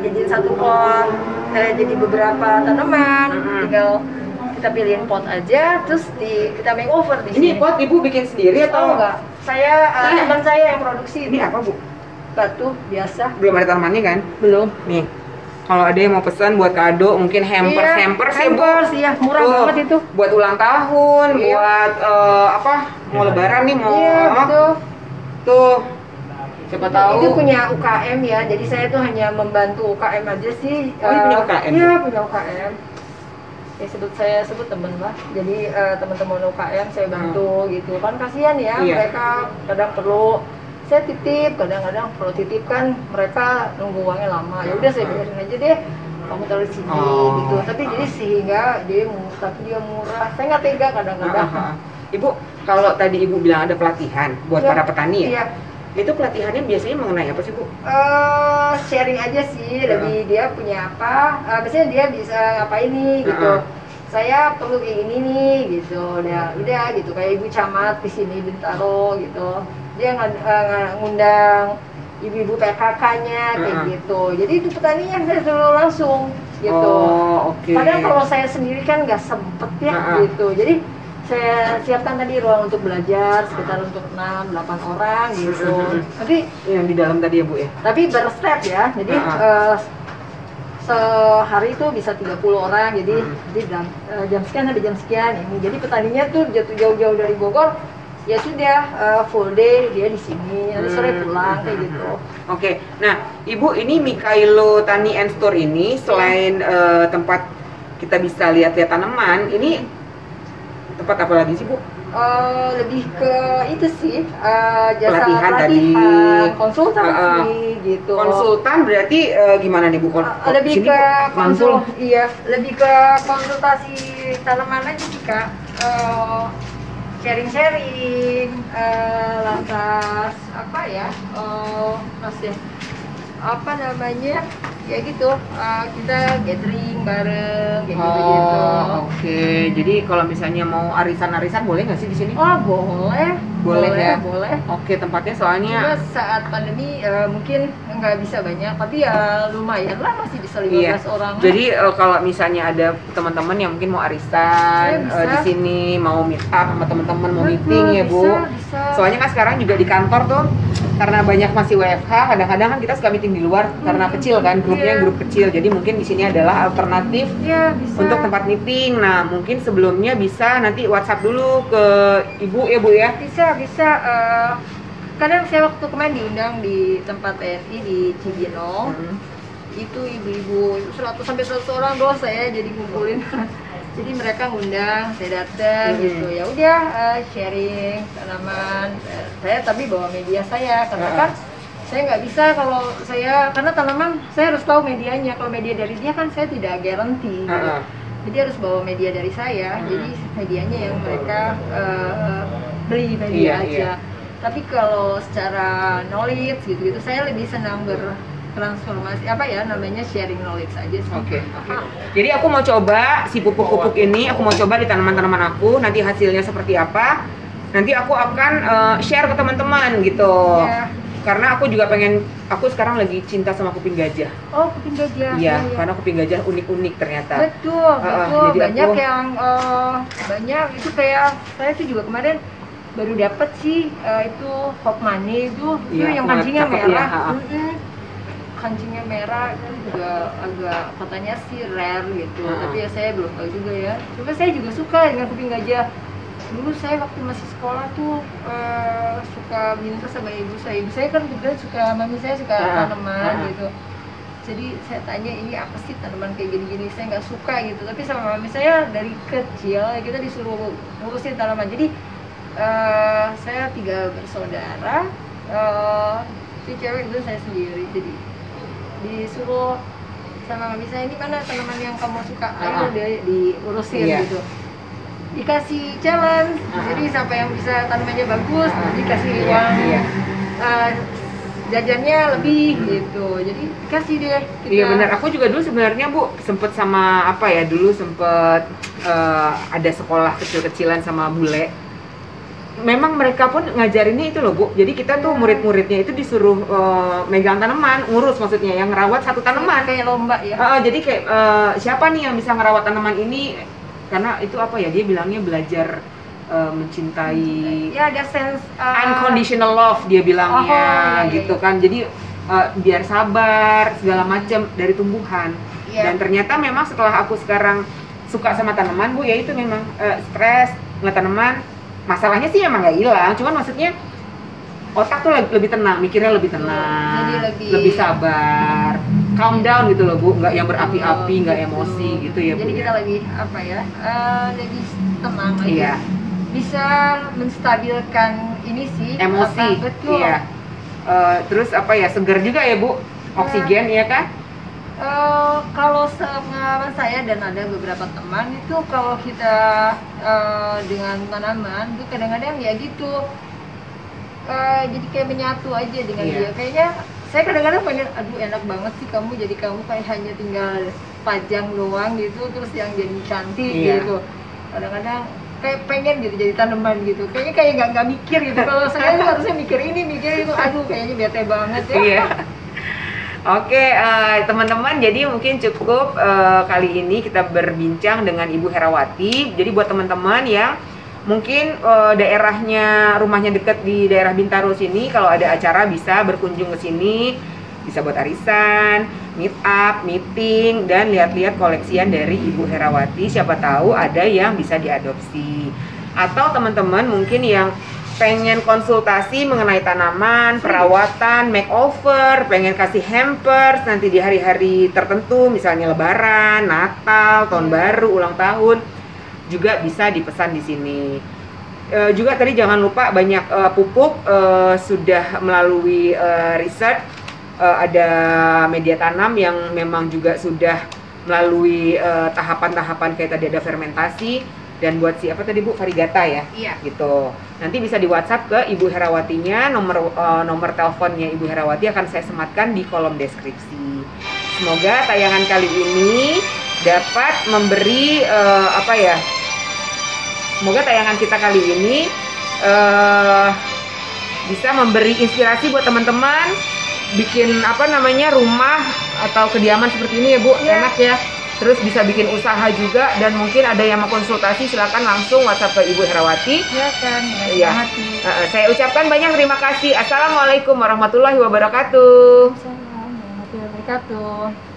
jadiin satu pot, jadi beberapa tanaman, tinggal kita pilihin pot aja, terus kita makeover di sini. Ini pot Ibu bikin sendiri atau enggak? Saya teman saya yang produksi. Ini apa, Bu? Batu biasa. Belum ada tanamannya kan? Belum. Nih. Kalau ada yang mau pesan buat kado, mungkin hampers ya, Bu. Hampers, iya, murah banget itu. Buat ulang tahun, buat apa? Mau lebaran nih, mau betul. Tuh. Siapa tahu. Itu punya UKM ya. Jadi saya tuh hanya membantu UKM aja sih. Oh, ini punya UKM? Iya, punya UKM. Ya saya sebut teman lah. Jadi teman-teman UKM saya bantu gitu. Kan kasihan ya, mereka kadang perlu saya titip, kadang-kadang perlu titip kan mereka nunggu uangnya lama. Ya udah saya bayarin aja deh, kamu taruh di sini gitu. Tapi jadi sehingga dia murah. Saya nggak tega kadang-kadang. Ibu, kalau tadi Ibu bilang ada pelatihan buat para petani ya? Iya. Itu pelatihannya biasanya mengenai apa sih, Bu? Sharing aja sih, lebih dia punya apa, biasanya dia bisa ngapain nih gitu. Saya perlu kayak ini nih gitu, udah gitu, kayak Ibu Camat di sini Bintaro gitu. Dia ngundang ibu-ibu PKK-nya kayak gitu. Jadi itu petaninya saya dulu langsung gitu. Kadang kalau saya sendiri kan nggak sempet ya gitu. Jadi saya siapkan tadi ruang untuk belajar sekitar untuk 6-8 orang gitu. Tapi yang di dalam tadi ya, Bu ya. Tapi berstep ya. Jadi sehari itu bisa 30 orang. Jadi jam sekian sampai jam sekian ini. Jadi petaninya tuh jauh-jauh dari Bogor. Ya sudah full day dia di sini, nanti sore pulang kayak gitu. Oke. Nah, Ibu, ini Mikhailo Tani and Store ini selain tempat kita bisa lihat-lihat tanaman, ini tempat apa lagi sih, Bu? Lebih ke itu sih, jasa pelatihan tadi, konsultasi gitu. Konsultan berarti gimana nih, Bu? Lebih ke iya, lebih ke konsultasi tanaman aja sih, Kak. Sharing-sharing, lantas apa ya, masih apa namanya, ya gitu, kita gathering bareng kayak gitu. Oke. Jadi kalau misalnya mau arisan-arisan boleh nggak sih di sini? Oh boleh ya. Boleh. Oke, tempatnya soalnya cuma saat pandemi mungkin nggak bisa banyak, tapi ya lumayan lah, masih bisa 15 orang. Jadi kalau misalnya ada teman-teman yang mungkin mau arisan di sini, mau meet up sama teman-teman, mau meeting ya, Bu. Bisa. Soalnya kan sekarang juga di kantor tuh karena banyak masih WFH, kadang-kadang kan kita suka meeting di luar karena kecil kan, grupnya grup kecil. Jadi mungkin di sini adalah alternatif untuk tempat meeting. Nah, mungkin sebelumnya bisa nanti WhatsApp dulu ke Ibu ya, Bu ya. Bisa. Kadang saya waktu kemarin diundang di tempat TNI di Cibinong. Itu ibu-ibu 100-100 orang doang saya jadi ngumpulin. Jadi mereka ngundang, saya datang gitu. Ya udah sharing tanaman. Saya tapi bawa media saya karena kan saya nggak bisa kalau saya, karena tanaman saya harus tahu medianya. Kalau media dari dia kan saya tidak garansi. Jadi harus bawa media dari saya. Jadi medianya yang mereka beli media aja. Tapi kalau secara knowledge gitu saya lebih senang bertransformasi, apa ya namanya, sharing knowledge aja sih. Oke. Jadi aku mau coba si pupuk-pupuk ini, aku mau coba di tanaman-tanaman aku, nanti hasilnya seperti apa. Nanti aku akan share ke teman-teman gitu. Karena aku juga pengen, aku sekarang lagi cinta sama kuping gajah. Oh, kuping gajah. Iya, karena kuping gajah unik-unik ternyata. Betul. Jadi banyak yang banyak itu, kayak saya tuh juga kemarin baru dapat sih itu hop money itu yang kancingnya merah. Kancingnya merah itu juga agak katanya sih rare gitu. Tapi ya saya belum tahu juga ya. Cuma saya juga suka dengan kuping gajah. Dulu saya waktu masih sekolah tuh suka minta sama ibu saya. Ibu saya kan kebetulan suka, mami saya suka tanaman gitu. Jadi saya tanya, ini apa sih tanaman kayak gini-gini, saya nggak suka gitu. Tapi sama mami saya dari kecil kita disuruh ngurusin tanaman. Jadi Saya 3 bersaudara. Si cewek itu saya sendiri, jadi disuruh sama mami saya, ini mana tanaman yang kamu suka, ayo dia diurusin gitu, dikasih challenge. Jadi siapa yang bisa tanamannya bagus dikasih uang, jajannya lebih gitu, jadi dikasih deh kita. Iya benar, aku juga dulu sebenarnya Bu sempet sama apa ya, dulu sempet ada sekolah kecil-kecilan sama bule. Memang mereka pun ngajarinnya itu loh Bu, jadi kita tuh murid-muridnya itu disuruh megang tanaman, ngurus maksudnya, yang ngerawat satu tanaman. Kayak lomba ya? Jadi kayak siapa nih yang bisa ngerawat tanaman ini, karena itu apa ya, dia bilangnya belajar mencintai, ya ada sense unconditional love dia bilangnya, gitu kan. Jadi biar sabar segala macam dari tumbuhan. Dan ternyata memang setelah aku sekarang suka sama tanaman Bu, ya itu memang stres ngeliat tanaman. Masalahnya sih emang nggak hilang, cuman maksudnya otak tuh lebih tenang, mikirnya lebih tenang, jadi lebih sabar, calm down gitu loh Bu, nggak yang berapi-api, nggak emosi gitu ya Bu. Jadi kita lebih apa ya, lebih tenang lagi. Iya. Bisa menstabilkan ini sih, emosi. Betul. Iya. Terus apa ya, seger juga ya Bu, oksigen ya kan? Kalau pengalaman saya dan ada beberapa teman itu, kalau kita dengan tanaman itu kadang-kadang ya gitu, jadi kayak menyatu aja dengan dia. Kayaknya saya kadang-kadang pengen, aduh enak banget sih kamu, jadi kamu kayak hanya tinggal pajang doang gitu, terus yang jadi cantik gitu. Kadang-kadang kayak pengen gitu jadi tanaman gitu, kayaknya kayak nggak mikir gitu. Kalau saya tuh harusnya mikir ini mikir itu, aduh kayaknya bete banget ya. Iya. Oke, teman-teman, jadi mungkin cukup kali ini kita berbincang dengan Ibu Herawati. Jadi buat teman-teman yang mungkin daerahnya, rumahnya dekat di daerah Bintaro sini, kalau ada acara bisa berkunjung ke sini, bisa buat arisan, meet up, meeting, dan lihat-lihat koleksian dari Ibu Herawati. Siapa tahu ada yang bisa diadopsi. Atau teman-teman mungkin yang pengen konsultasi mengenai tanaman, perawatan, makeover, pengen kasih hampers nanti di hari-hari tertentu, misalnya Lebaran, Natal, Tahun Baru, ulang tahun, juga bisa dipesan di sini. Juga tadi jangan lupa banyak pupuk sudah melalui riset, ada media tanam yang memang juga sudah melalui tahapan-tahapan kayak tadi ada fermentasi. Dan buat si apa tadi Bu, varigata ya? Iya. Gitu. Nanti bisa di WhatsApp ke Ibu Herawatinya, nomor teleponnya Ibu Herawati akan saya sematkan di kolom deskripsi. Semoga tayangan kali ini dapat memberi apa ya? Semoga tayangan kita kali ini bisa memberi inspirasi buat teman-teman bikin apa namanya, rumah atau kediaman seperti ini ya Bu, enak ya. Terus bisa bikin usaha juga, dan mungkin ada yang mau konsultasi silakan langsung WhatsApp ke Ibu Herawati. Silakan. Iya. Saya ucapkan banyak terima kasih. Assalamualaikum warahmatullahi wabarakatuh. Assalamualaikum warahmatullahi wabarakatuh.